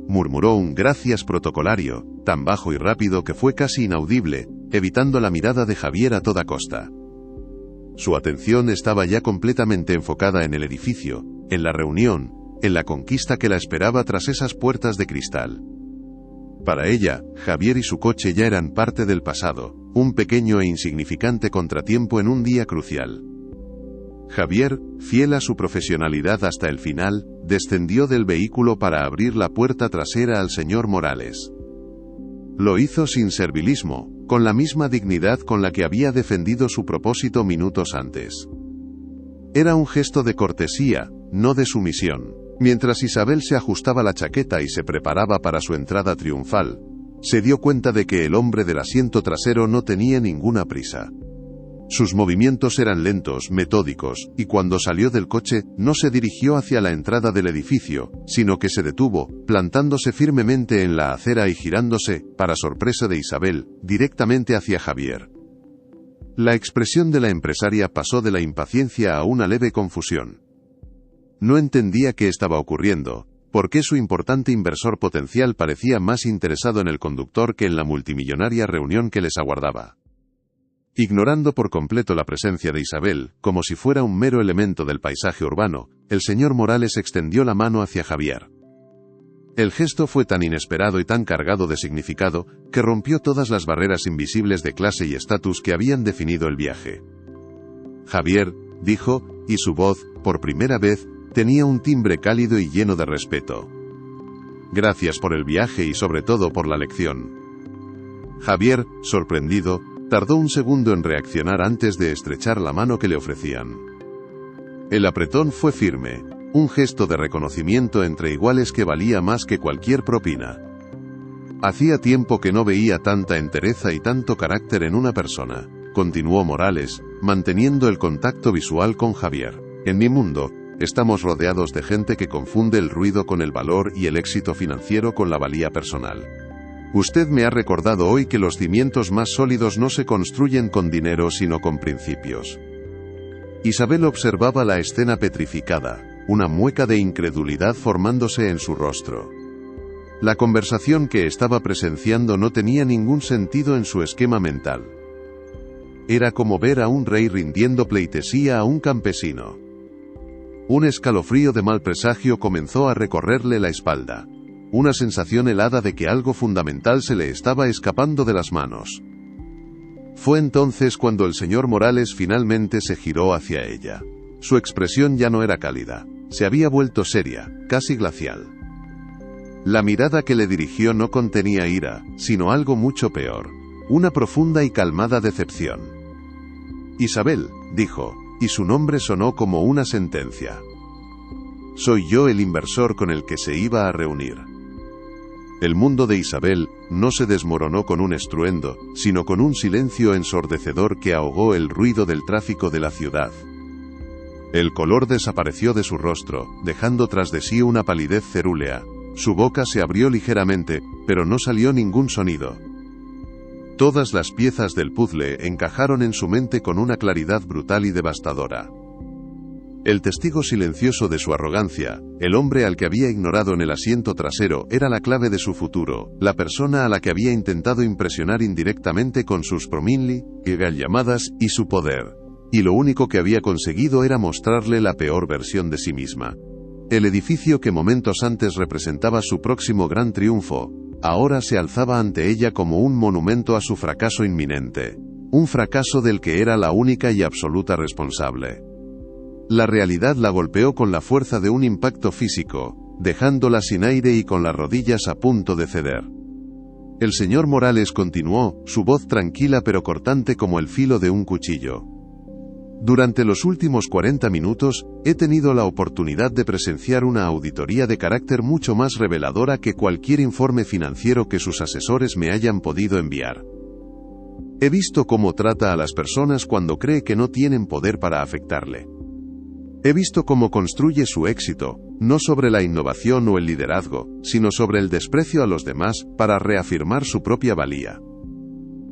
Murmuró un gracias protocolario, tan bajo y rápido que fue casi inaudible, evitando la mirada de Javier a toda costa. Su atención estaba ya completamente enfocada en el edificio, en la reunión, en la conquista que la esperaba tras esas puertas de cristal. Para ella, Javier y su coche ya eran parte del pasado, un pequeño e insignificante contratiempo en un día crucial. Javier, fiel a su profesionalidad hasta el final, descendió del vehículo para abrir la puerta trasera al señor Morales. Lo hizo sin servilismo, con la misma dignidad con la que había defendido su propósito minutos antes. Era un gesto de cortesía, no de sumisión. Mientras Isabel se ajustaba la chaqueta y se preparaba para su entrada triunfal, se dio cuenta de que el hombre del asiento trasero no tenía ninguna prisa. Sus movimientos eran lentos, metódicos, y cuando salió del coche, no se dirigió hacia la entrada del edificio, sino que se detuvo, plantándose firmemente en la acera y girándose, para sorpresa de Isabel, directamente hacia Javier. La expresión de la empresaria pasó de la impaciencia a una leve confusión. No entendía qué estaba ocurriendo, por qué su importante inversor potencial parecía más interesado en el conductor que en la multimillonaria reunión que les aguardaba. Ignorando por completo la presencia de Isabel, como si fuera un mero elemento del paisaje urbano, el señor Morales extendió la mano hacia Javier. El gesto fue tan inesperado y tan cargado de significado, que rompió todas las barreras invisibles de clase y estatus que habían definido el viaje. Javier, dijo, y su voz, por primera vez, tenía un timbre cálido y lleno de respeto. Gracias por el viaje y sobre todo por la lección. Javier, sorprendido, Tardó un segundo en reaccionar antes de estrechar la mano que le ofrecían. El apretón fue firme, un gesto de reconocimiento entre iguales que valía más que cualquier propina. Hacía tiempo que no veía tanta entereza y tanto carácter en una persona, continuó Morales, manteniendo el contacto visual con Javier. En mi mundo, estamos rodeados de gente que confunde el ruido con el valor y el éxito financiero con la valía personal. Usted me ha recordado hoy que los cimientos más sólidos no se construyen con dinero sino con principios. Isabel observaba la escena petrificada, una mueca de incredulidad formándose en su rostro. La conversación que estaba presenciando no tenía ningún sentido en su esquema mental. Era como ver a un rey rindiendo pleitesía a un campesino. Un escalofrío de mal presagio comenzó a recorrerle la espalda. Una sensación helada de que algo fundamental se le estaba escapando de las manos. Fue entonces cuando el señor Morales finalmente se giró hacia ella. Su expresión ya no era cálida, se había vuelto seria, casi glacial. La mirada que le dirigió no contenía ira, sino algo mucho peor, una profunda y calmada decepción. Isabel, dijo, y su nombre sonó como una sentencia. Soy yo el inversor con el que se iba a reunir. El mundo de Isabel no se desmoronó con un estruendo, sino con un silencio ensordecedor que ahogó el ruido del tráfico de la ciudad. El color desapareció de su rostro, dejando tras de sí una palidez cerúlea. Su boca se abrió ligeramente, pero no salió ningún sonido. Todas las piezas del puzzle encajaron en su mente con una claridad brutal y devastadora. El testigo silencioso de su arrogancia, el hombre al que había ignorado en el asiento trasero, era la clave de su futuro, la persona a la que había intentado impresionar indirectamente con sus prominli, llamadas y su poder. Y lo único que había conseguido era mostrarle la peor versión de sí misma. El edificio que momentos antes representaba su próximo gran triunfo, ahora se alzaba ante ella como un monumento a su fracaso inminente. Un fracaso del que era la única y absoluta responsable. La realidad la golpeó con la fuerza de un impacto físico, dejándola sin aire y con las rodillas a punto de ceder. El señor Morales continuó, su voz tranquila pero cortante como el filo de un cuchillo. Durante los últimos 40 minutos, he tenido la oportunidad de presenciar una auditoría de carácter mucho más reveladora que cualquier informe financiero que sus asesores me hayan podido enviar. He visto cómo trata a las personas cuando cree que no tienen poder para afectarle. He visto cómo construye su éxito, no sobre la innovación o el liderazgo, sino sobre el desprecio a los demás, para reafirmar su propia valía.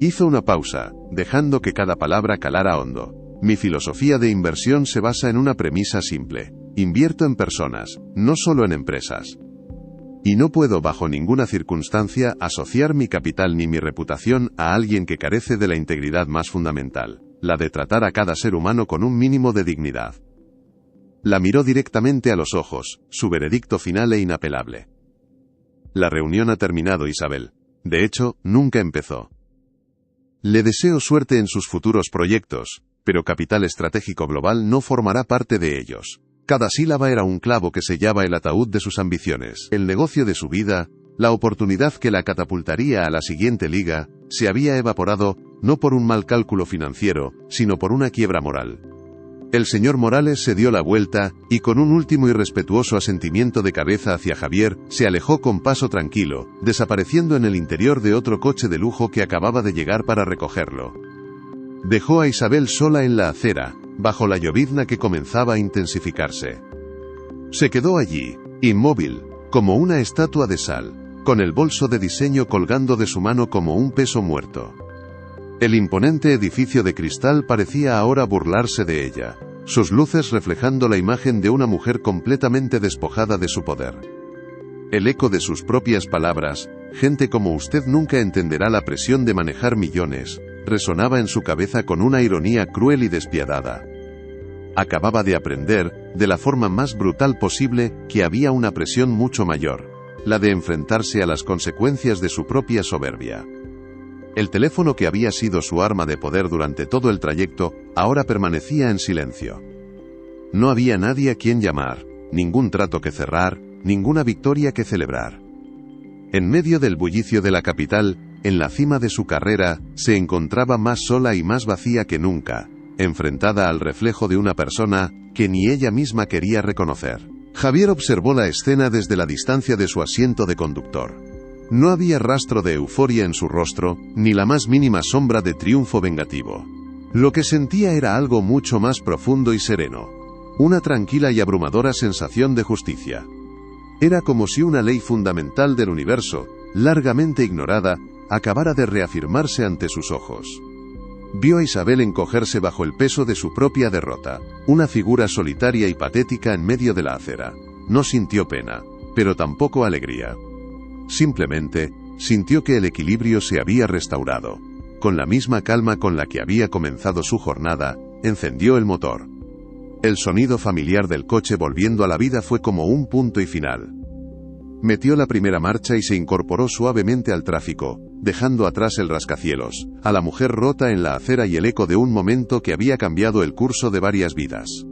Hizo una pausa, dejando que cada palabra calara hondo. Mi filosofía de inversión se basa en una premisa simple. Invierto en personas, no solo en empresas. Y no puedo bajo ninguna circunstancia asociar mi capital ni mi reputación a alguien que carece de la integridad más fundamental, la de tratar a cada ser humano con un mínimo de dignidad. La miró directamente a los ojos, su veredicto final e inapelable. La reunión ha terminado, Isabel. De hecho, nunca empezó. Le deseo suerte en sus futuros proyectos, pero Capital Estratégico Global no formará parte de ellos. Cada sílaba era un clavo que sellaba el ataúd de sus ambiciones. El negocio de su vida, la oportunidad que la catapultaría a la siguiente liga, se había evaporado, no por un mal cálculo financiero, sino por una quiebra moral. El señor Morales se dio la vuelta, y con un último y respetuoso asentimiento de cabeza hacia Javier, se alejó con paso tranquilo, desapareciendo en el interior de otro coche de lujo que acababa de llegar para recogerlo. Dejó a Isabel sola en la acera, bajo la llovizna que comenzaba a intensificarse. Se quedó allí, inmóvil, como una estatua de sal, con el bolso de diseño colgando de su mano como un peso muerto. El imponente edificio de cristal parecía ahora burlarse de ella, sus luces reflejando la imagen de una mujer completamente despojada de su poder. El eco de sus propias palabras, gente como usted nunca entenderá la presión de manejar millones, resonaba en su cabeza con una ironía cruel y despiadada. Acababa de aprender, de la forma más brutal posible, que había una presión mucho mayor, la de enfrentarse a las consecuencias de su propia soberbia. El teléfono que había sido su arma de poder durante todo el trayecto, ahora permanecía en silencio. No había nadie a quien llamar, ningún trato que cerrar, ninguna victoria que celebrar. En medio del bullicio de la capital, en la cima de su carrera, se encontraba más sola y más vacía que nunca, enfrentada al reflejo de una persona que ni ella misma quería reconocer. Javier observó la escena desde la distancia de su asiento de conductor. No había rastro de euforia en su rostro, ni la más mínima sombra de triunfo vengativo. Lo que sentía era algo mucho más profundo y sereno. Una tranquila y abrumadora sensación de justicia. Era como si una ley fundamental del universo, largamente ignorada, acabara de reafirmarse ante sus ojos. Vio a Isabel encogerse bajo el peso de su propia derrota, una figura solitaria y patética en medio de la acera. No sintió pena, pero tampoco alegría. Simplemente, sintió que el equilibrio se había restaurado. Con la misma calma con la que había comenzado su jornada, encendió el motor. El sonido familiar del coche volviendo a la vida fue como un punto y final. Metió la primera marcha y se incorporó suavemente al tráfico, dejando atrás el rascacielos, a la mujer rota en la acera y el eco de un momento que había cambiado el curso de varias vidas.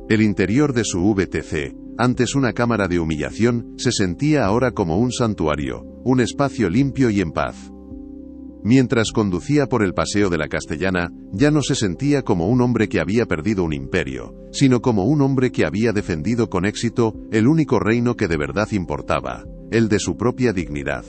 El interior de su VTC, antes una cámara de humillación, se sentía ahora como un santuario, un espacio limpio y en paz. Mientras conducía por el paseo de la Castellana, ya no se sentía como un hombre que había perdido un imperio, sino como un hombre que había defendido con éxito el único reino que de verdad importaba, el de su propia dignidad.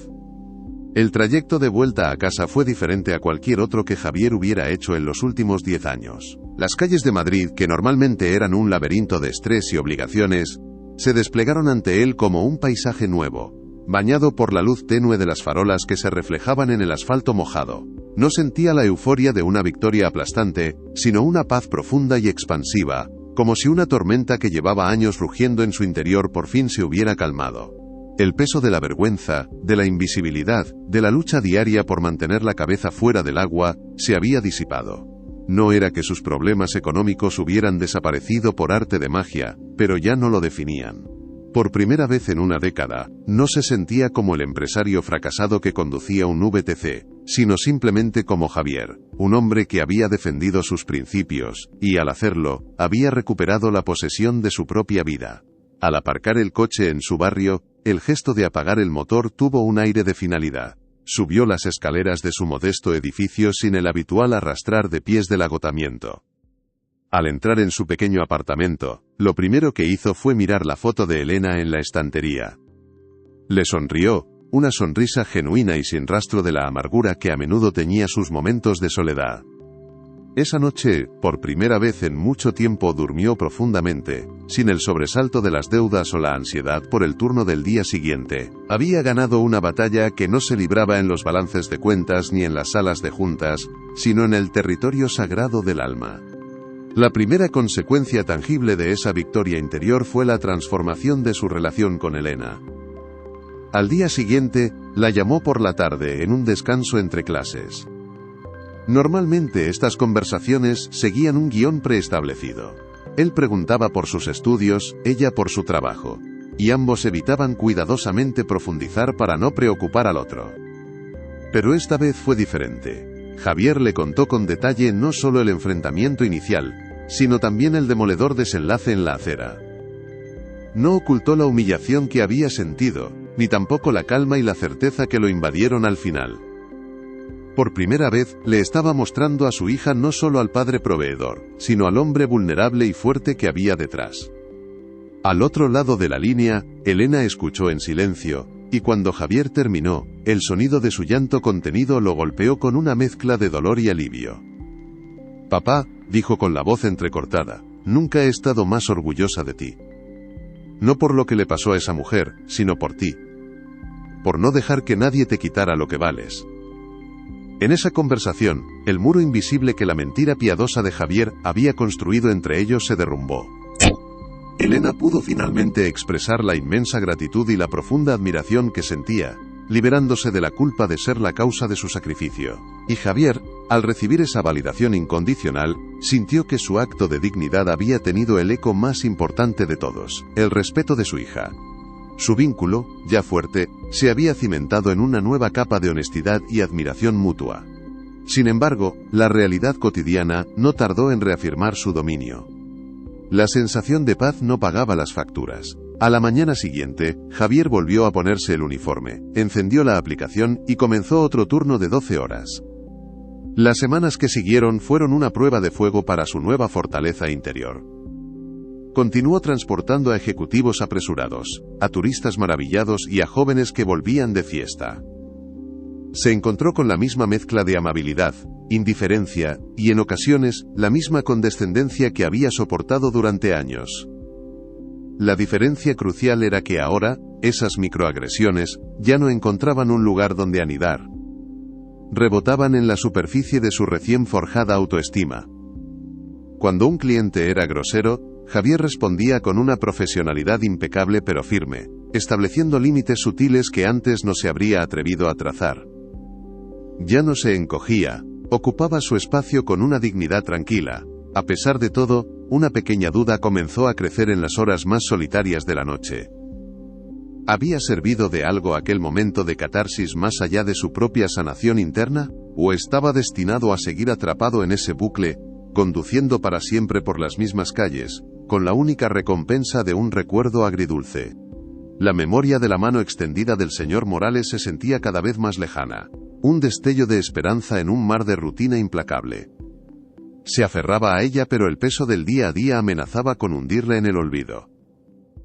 El trayecto de vuelta a casa fue diferente a cualquier otro que Javier hubiera hecho en los últimos 10 años. Las calles de Madrid, que normalmente eran un laberinto de estrés y obligaciones, se desplegaron ante él como un paisaje nuevo, bañado por la luz tenue de las farolas que se reflejaban en el asfalto mojado. No sentía la euforia de una victoria aplastante, sino una paz profunda y expansiva, como si una tormenta que llevaba años rugiendo en su interior por fin se hubiera calmado. El peso de la vergüenza, de la invisibilidad, de la lucha diaria por mantener la cabeza fuera del agua, se había disipado. No era que sus problemas económicos hubieran desaparecido por arte de magia, pero ya no lo definían. Por primera vez en una década, no se sentía como el empresario fracasado que conducía un VTC, sino simplemente como Javier, un hombre que había defendido sus principios, y al hacerlo, había recuperado la posesión de su propia vida. Al aparcar el coche en su barrio, el gesto de apagar el motor tuvo un aire de finalidad. Subió las escaleras de su modesto edificio sin el habitual arrastrar de pies del agotamiento. Al entrar en su pequeño apartamento, lo primero que hizo fue mirar la foto de Elena en la estantería. Le sonrió, una sonrisa genuina y sin rastro de la amargura que a menudo teñía sus momentos de soledad. Esa noche, por primera vez en mucho tiempo, durmió profundamente, sin el sobresalto de las deudas o la ansiedad por el turno del día siguiente. Había ganado una batalla que no se libraba en los balances de cuentas ni en las salas de juntas, sino en el territorio sagrado del alma. La primera consecuencia tangible de esa victoria interior fue la transformación de su relación con Elena. Al día siguiente, la llamó por la tarde en un descanso entre clases. Normalmente estas conversaciones seguían un guión preestablecido. Él preguntaba por sus estudios, ella por su trabajo, y ambos evitaban cuidadosamente profundizar para no preocupar al otro. Pero esta vez fue diferente. Javier le contó con detalle no solo el enfrentamiento inicial, sino también el demoledor desenlace en la acera. No ocultó la humillación que había sentido, ni tampoco la calma y la certeza que lo invadieron al final. Por primera vez, le estaba mostrando a su hija no solo al padre proveedor, sino al hombre vulnerable y fuerte que había detrás. Al otro lado de la línea, Elena escuchó en silencio, y cuando Javier terminó, el sonido de su llanto contenido lo golpeó con una mezcla de dolor y alivio. «Papá», dijo con la voz entrecortada, «nunca he estado más orgullosa de ti. No por lo que le pasó a esa mujer, sino por ti. Por no dejar que nadie te quitara lo que vales». En esa conversación, el muro invisible que la mentira piadosa de Javier había construido entre ellos se derrumbó. Elena pudo finalmente expresar la inmensa gratitud y la profunda admiración que sentía, liberándose de la culpa de ser la causa de su sacrificio. Y Javier, al recibir esa validación incondicional, sintió que su acto de dignidad había tenido el eco más importante de todos, el respeto de su hija. Su vínculo, ya fuerte, se había cimentado en una nueva capa de honestidad y admiración mutua. Sin embargo, la realidad cotidiana no tardó en reafirmar su dominio. La sensación de paz no pagaba las facturas. A la mañana siguiente, Javier volvió a ponerse el uniforme, encendió la aplicación y comenzó otro turno de 12 horas. Las semanas que siguieron fueron una prueba de fuego para su nueva fortaleza interior. Continuó transportando a ejecutivos apresurados, a turistas maravillados y a jóvenes que volvían de fiesta. Se encontró con la misma mezcla de amabilidad, indiferencia y, en ocasiones, la misma condescendencia que había soportado durante años. La diferencia crucial era que ahora, esas microagresiones, ya no encontraban un lugar donde anidar. Rebotaban en la superficie de su recién forjada autoestima. Cuando un cliente era grosero, Javier respondía con una profesionalidad impecable pero firme, estableciendo límites sutiles que antes no se habría atrevido a trazar. Ya no se encogía, ocupaba su espacio con una dignidad tranquila. A pesar de todo, una pequeña duda comenzó a crecer en las horas más solitarias de la noche. ¿Había servido de algo aquel momento de catarsis más allá de su propia sanación interna? ¿O estaba destinado a seguir atrapado en ese bucle, conduciendo para siempre por las mismas calles, con la única recompensa de un recuerdo agridulce? La memoria de la mano extendida del señor Morales se sentía cada vez más lejana, un destello de esperanza en un mar de rutina implacable. Se aferraba a ella, pero el peso del día a día amenazaba con hundirle en el olvido.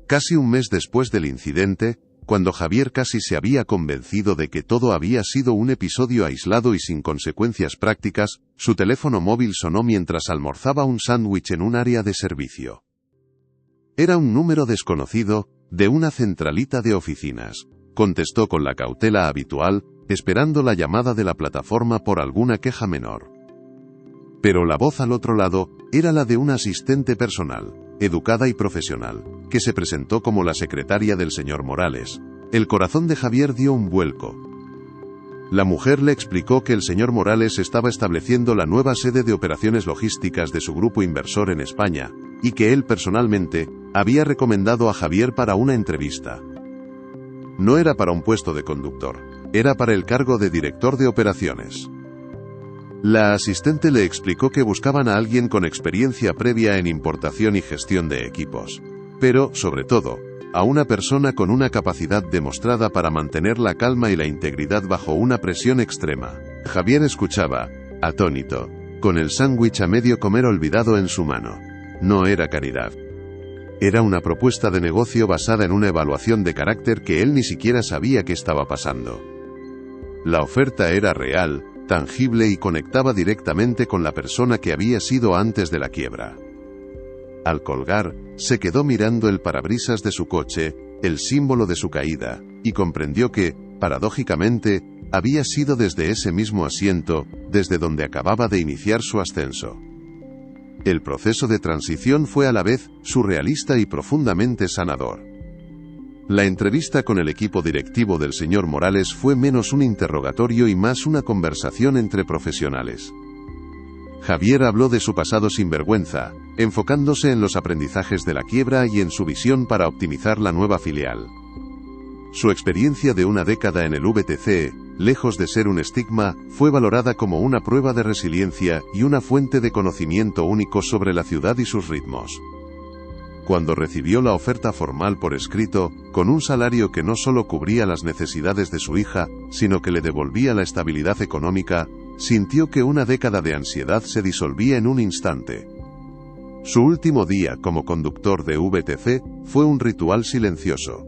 Casi un mes después del incidente, cuando Javier casi se había convencido de que todo había sido un episodio aislado y sin consecuencias prácticas, su teléfono móvil sonó mientras almorzaba un sándwich en un área de servicio. Era un número desconocido, de una centralita de oficinas. Contestó con la cautela habitual, esperando la llamada de la plataforma por alguna queja menor. Pero la voz al otro lado era la de una asistente personal, educada y profesional, que se presentó como la secretaria del señor Morales. El corazón de Javier dio un vuelco. La mujer le explicó que el señor Morales estaba estableciendo la nueva sede de operaciones logísticas de su grupo inversor en España, y que él personalmente había recomendado a Javier para una entrevista. No era para un puesto de conductor, era para el cargo de director de operaciones. La asistente le explicó que buscaban a alguien con experiencia previa en importación y gestión de equipos, pero, sobre todo, a una persona con una capacidad demostrada para mantener la calma y la integridad bajo una presión extrema. Javier escuchaba, atónito, con el sándwich a medio comer olvidado en su mano. No era caridad. Era una propuesta de negocio basada en una evaluación de carácter que él ni siquiera sabía qué estaba pasando. La oferta era real, tangible y conectaba directamente con la persona que había sido antes de la quiebra. Al colgar, se quedó mirando el parabrisas de su coche, el símbolo de su caída, y comprendió que, paradójicamente, había sido desde ese mismo asiento, desde donde acababa de iniciar su ascenso. El proceso de transición fue a la vez surrealista y profundamente sanador. La entrevista con el equipo directivo del señor Morales fue menos un interrogatorio y más una conversación entre profesionales. Javier habló de su pasado sin vergüenza, enfocándose en los aprendizajes de la quiebra y en su visión para optimizar la nueva filial. Su experiencia de una década en el VTC, lejos de ser un estigma, fue valorada como una prueba de resiliencia y una fuente de conocimiento único sobre la ciudad y sus ritmos. Cuando recibió la oferta formal por escrito, con un salario que no solo cubría las necesidades de su hija, sino que le devolvía la estabilidad económica, sintió que una década de ansiedad se disolvía en un instante. Su último día como conductor de VTC fue un ritual silencioso.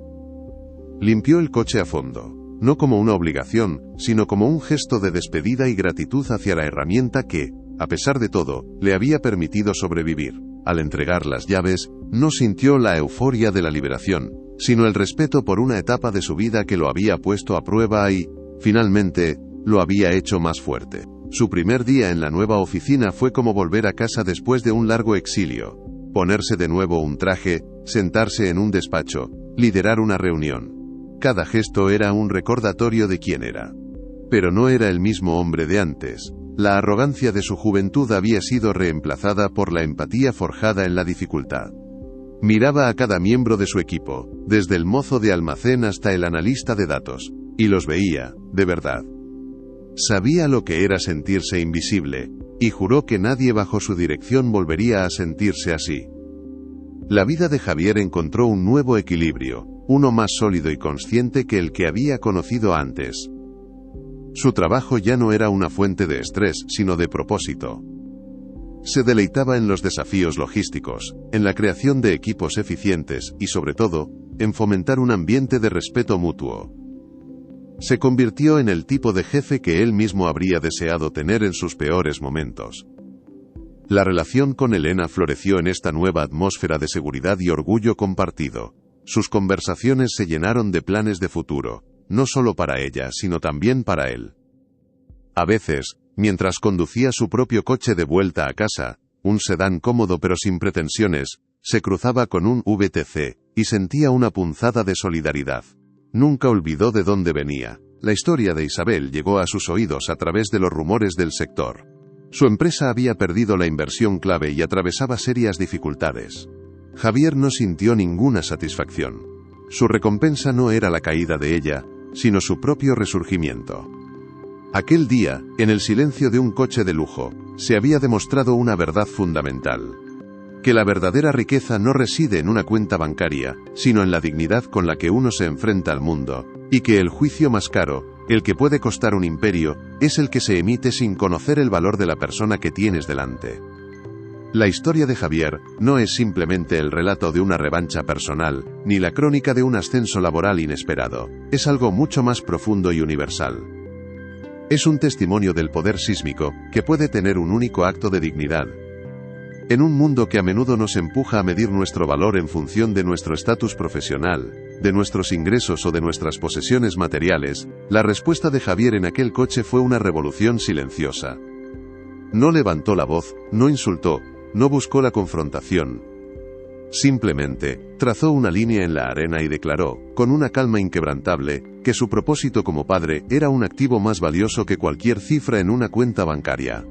Limpió el coche a fondo, no como una obligación, sino como un gesto de despedida y gratitud hacia la herramienta que, a pesar de todo, le había permitido sobrevivir. Al entregar las llaves, no sintió la euforia de la liberación, sino el respeto por una etapa de su vida que lo había puesto a prueba y, finalmente, lo había hecho más fuerte. Su primer día en la nueva oficina fue como volver a casa después de un largo exilio. Ponerse de nuevo un traje, sentarse en un despacho, liderar una reunión. Cada gesto era un recordatorio de quién era. Pero no era el mismo hombre de antes. La arrogancia de su juventud había sido reemplazada por la empatía forjada en la dificultad. Miraba a cada miembro de su equipo, desde el mozo de almacén hasta el analista de datos, y los veía, de verdad. Sabía lo que era sentirse invisible, y juró que nadie bajo su dirección volvería a sentirse así. La vida de Javier encontró un nuevo equilibrio, uno más sólido y consciente que el que había conocido antes. Su trabajo ya no era una fuente de estrés, sino de propósito. Se deleitaba en los desafíos logísticos, en la creación de equipos eficientes y, sobre todo, en fomentar un ambiente de respeto mutuo. Se convirtió en el tipo de jefe que él mismo habría deseado tener en sus peores momentos. La relación con Elena floreció en esta nueva atmósfera de seguridad y orgullo compartido. Sus conversaciones se llenaron de planes de futuro, no solo para ella, sino también para él. A veces, mientras conducía su propio coche de vuelta a casa, un sedán cómodo pero sin pretensiones, se cruzaba con un VTC, y sentía una punzada de solidaridad. Nunca olvidó de dónde venía. La historia de Isabel llegó a sus oídos a través de los rumores del sector. Su empresa había perdido la inversión clave y atravesaba serias dificultades. Javier no sintió ninguna satisfacción. Su recompensa no era la caída de ella, sino su propio resurgimiento. Aquel día, en el silencio de un coche de lujo, se había demostrado una verdad fundamental. Que la verdadera riqueza no reside en una cuenta bancaria, sino en la dignidad con la que uno se enfrenta al mundo, y que el juicio más caro, el que puede costar un imperio, es el que se emite sin conocer el valor de la persona que tienes delante. La historia de Javier no es simplemente el relato de una revancha personal, ni la crónica de un ascenso laboral inesperado, es algo mucho más profundo y universal. Es un testimonio del poder sísmico, que puede tener un único acto de dignidad. En un mundo que a menudo nos empuja a medir nuestro valor en función de nuestro estatus profesional, de nuestros ingresos o de nuestras posesiones materiales, la respuesta de Javier en aquel coche fue una revolución silenciosa. No levantó la voz, no insultó, no buscó la confrontación. Simplemente, trazó una línea en la arena y declaró, con una calma inquebrantable, que su propósito como padre era un activo más valioso que cualquier cifra en una cuenta bancaria.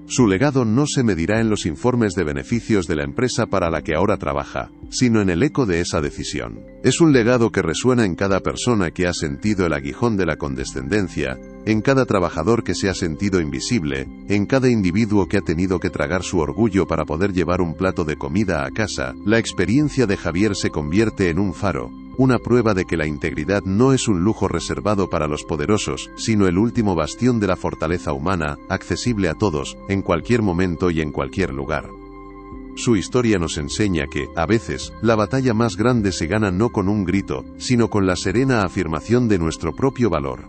Su legado no se medirá en los informes de beneficios de la empresa para la que ahora trabaja, sino en el eco de esa decisión. Es un legado que resuena en cada persona que ha sentido el aguijón de la condescendencia, en cada trabajador que se ha sentido invisible, en cada individuo que ha tenido que tragar su orgullo para poder llevar un plato de comida a casa. La experiencia de Javier se convierte en un faro, una prueba de que la integridad no es un lujo reservado para los poderosos, sino el último bastión de la fortaleza humana, accesible a todos, en cualquier momento y en cualquier lugar. Su historia nos enseña que, a veces, la batalla más grande se gana no con un grito, sino con la serena afirmación de nuestro propio valor.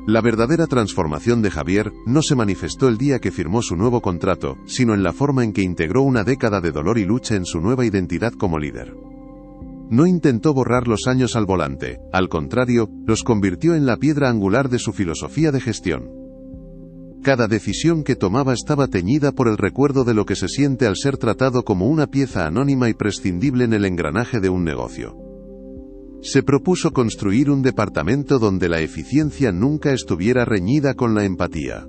La verdadera transformación de Javier no se manifestó el día que firmó su nuevo contrato, sino en la forma en que integró una década de dolor y lucha en su nueva identidad como líder. No intentó borrar los años al volante, al contrario, los convirtió en la piedra angular de su filosofía de gestión. Cada decisión que tomaba estaba teñida por el recuerdo de lo que se siente al ser tratado como una pieza anónima y prescindible en el engranaje de un negocio. Se propuso construir un departamento donde la eficiencia nunca estuviera reñida con la empatía.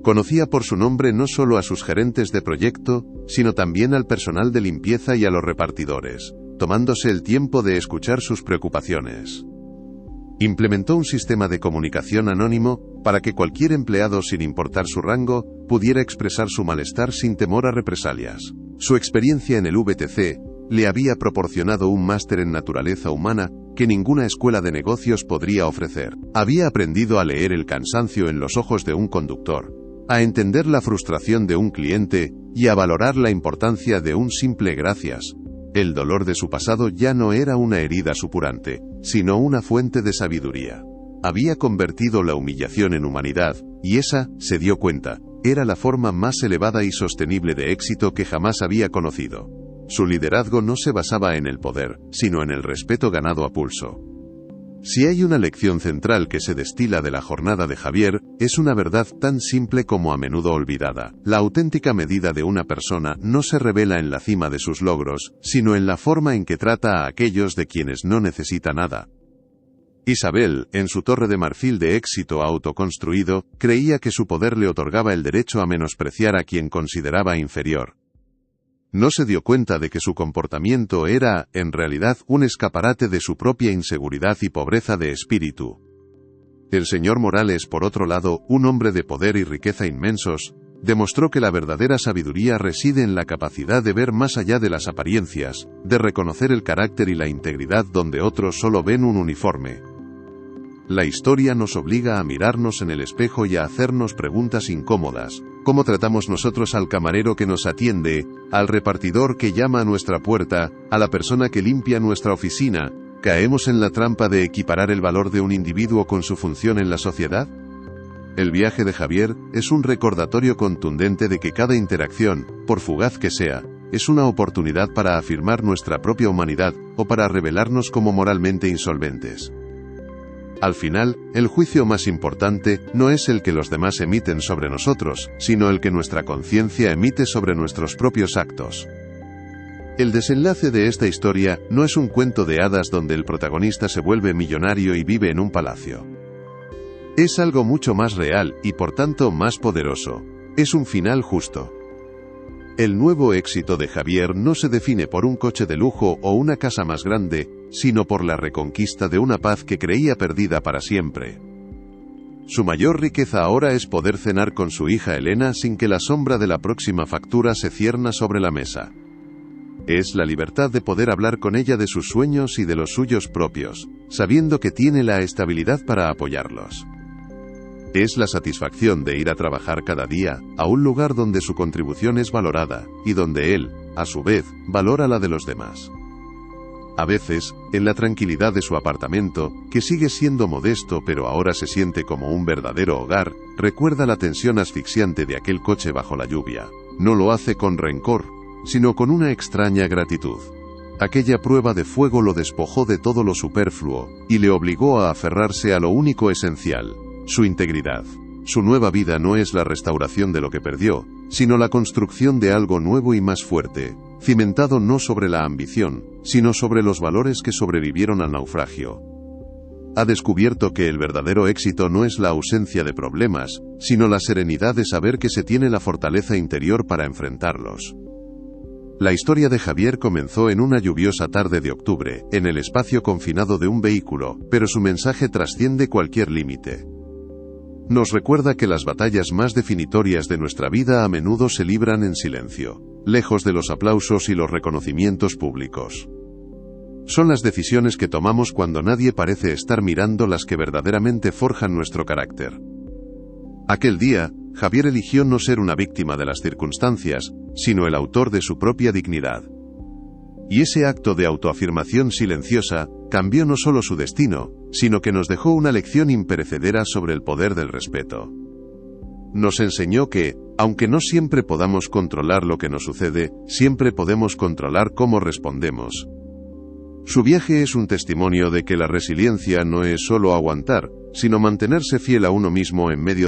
Conocía por su nombre no solo a sus gerentes de proyecto, sino también al personal de limpieza y a los repartidores, tomándose el tiempo de escuchar sus preocupaciones. Implementó un sistema de comunicación anónimo, para que cualquier empleado, sin importar su rango, pudiera expresar su malestar sin temor a represalias. Su experiencia en el VTC le había proporcionado un máster en naturaleza humana que ninguna escuela de negocios podría ofrecer. Había aprendido a leer el cansancio en los ojos de un conductor, a entender la frustración de un cliente y a valorar la importancia de un simple gracias. El dolor de su pasado ya no era una herida supurante, sino una fuente de sabiduría. Había convertido la humillación en humanidad, y esa, se dio cuenta, era la forma más elevada y sostenible de éxito que jamás había conocido. Su liderazgo no se basaba en el poder, sino en el respeto ganado a pulso. Si hay una lección central que se destila de la jornada de Javier, es una verdad tan simple como a menudo olvidada. La auténtica medida de una persona no se revela en la cima de sus logros, sino en la forma en que trata a aquellos de quienes no necesita nada. Isabel, en su torre de marfil de éxito autoconstruido, creía que su poder le otorgaba el derecho a menospreciar a quien consideraba inferior. No se dio cuenta de que su comportamiento era, en realidad, un escaparate de su propia inseguridad y pobreza de espíritu. El señor Morales, por otro lado, un hombre de poder y riqueza inmensos, demostró que la verdadera sabiduría reside en la capacidad de ver más allá de las apariencias, de reconocer el carácter y la integridad donde otros solo ven un uniforme. La historia nos obliga a mirarnos en el espejo y a hacernos preguntas incómodas. ¿Cómo tratamos nosotros al camarero que nos atiende, al repartidor que llama a nuestra puerta, a la persona que limpia nuestra oficina? ¿Caemos en la trampa de equiparar el valor de un individuo con su función en la sociedad? El viaje de Javier es un recordatorio contundente de que cada interacción, por fugaz que sea, es una oportunidad para afirmar nuestra propia humanidad o para revelarnos como moralmente insolventes. Al final, el juicio más importante no es el que los demás emiten sobre nosotros, sino el que nuestra conciencia emite sobre nuestros propios actos. El desenlace de esta historia no es un cuento de hadas donde el protagonista se vuelve millonario y vive en un palacio. Es algo mucho más real y por tanto más poderoso. Es un final justo. El nuevo éxito de Javier no se define por un coche de lujo o una casa más grande, sino por la reconquista de una paz que creía perdida para siempre. Su mayor riqueza ahora es poder cenar con su hija Elena sin que la sombra de la próxima factura se cierna sobre la mesa. Es la libertad de poder hablar con ella de sus sueños y de los suyos propios, sabiendo que tiene la estabilidad para apoyarlos. Es la satisfacción de ir a trabajar cada día, a un lugar donde su contribución es valorada, y donde él, a su vez, valora la de los demás. A veces, en la tranquilidad de su apartamento, que sigue siendo modesto pero ahora se siente como un verdadero hogar, recuerda la tensión asfixiante de aquel coche bajo la lluvia. No lo hace con rencor, sino con una extraña gratitud. Aquella prueba de fuego lo despojó de todo lo superfluo, y le obligó a aferrarse a lo único esencial: su integridad. Su nueva vida no es la restauración de lo que perdió, sino la construcción de algo nuevo y más fuerte, cimentado no sobre la ambición, sino sobre los valores que sobrevivieron al naufragio. Ha descubierto que el verdadero éxito no es la ausencia de problemas, sino la serenidad de saber que se tiene la fortaleza interior para enfrentarlos. La historia de Javier comenzó en una lluviosa tarde de octubre, en el espacio confinado de un vehículo, pero su mensaje trasciende cualquier límite. Nos recuerda que las batallas más definitorias de nuestra vida a menudo se libran en silencio, lejos de los aplausos y los reconocimientos públicos. Son las decisiones que tomamos cuando nadie parece estar mirando las que verdaderamente forjan nuestro carácter. Aquel día, Javier eligió no ser una víctima de las circunstancias, sino el autor de su propia dignidad. Y ese acto de autoafirmación silenciosa cambió no solo su destino, sino que nos dejó una lección imperecedera sobre el poder del respeto. Nos enseñó que, aunque no siempre podamos controlar lo que nos sucede, siempre podemos controlar cómo respondemos. Su viaje es un testimonio de que la resiliencia no es solo aguantar, sino mantenerse fiel a uno mismo en medio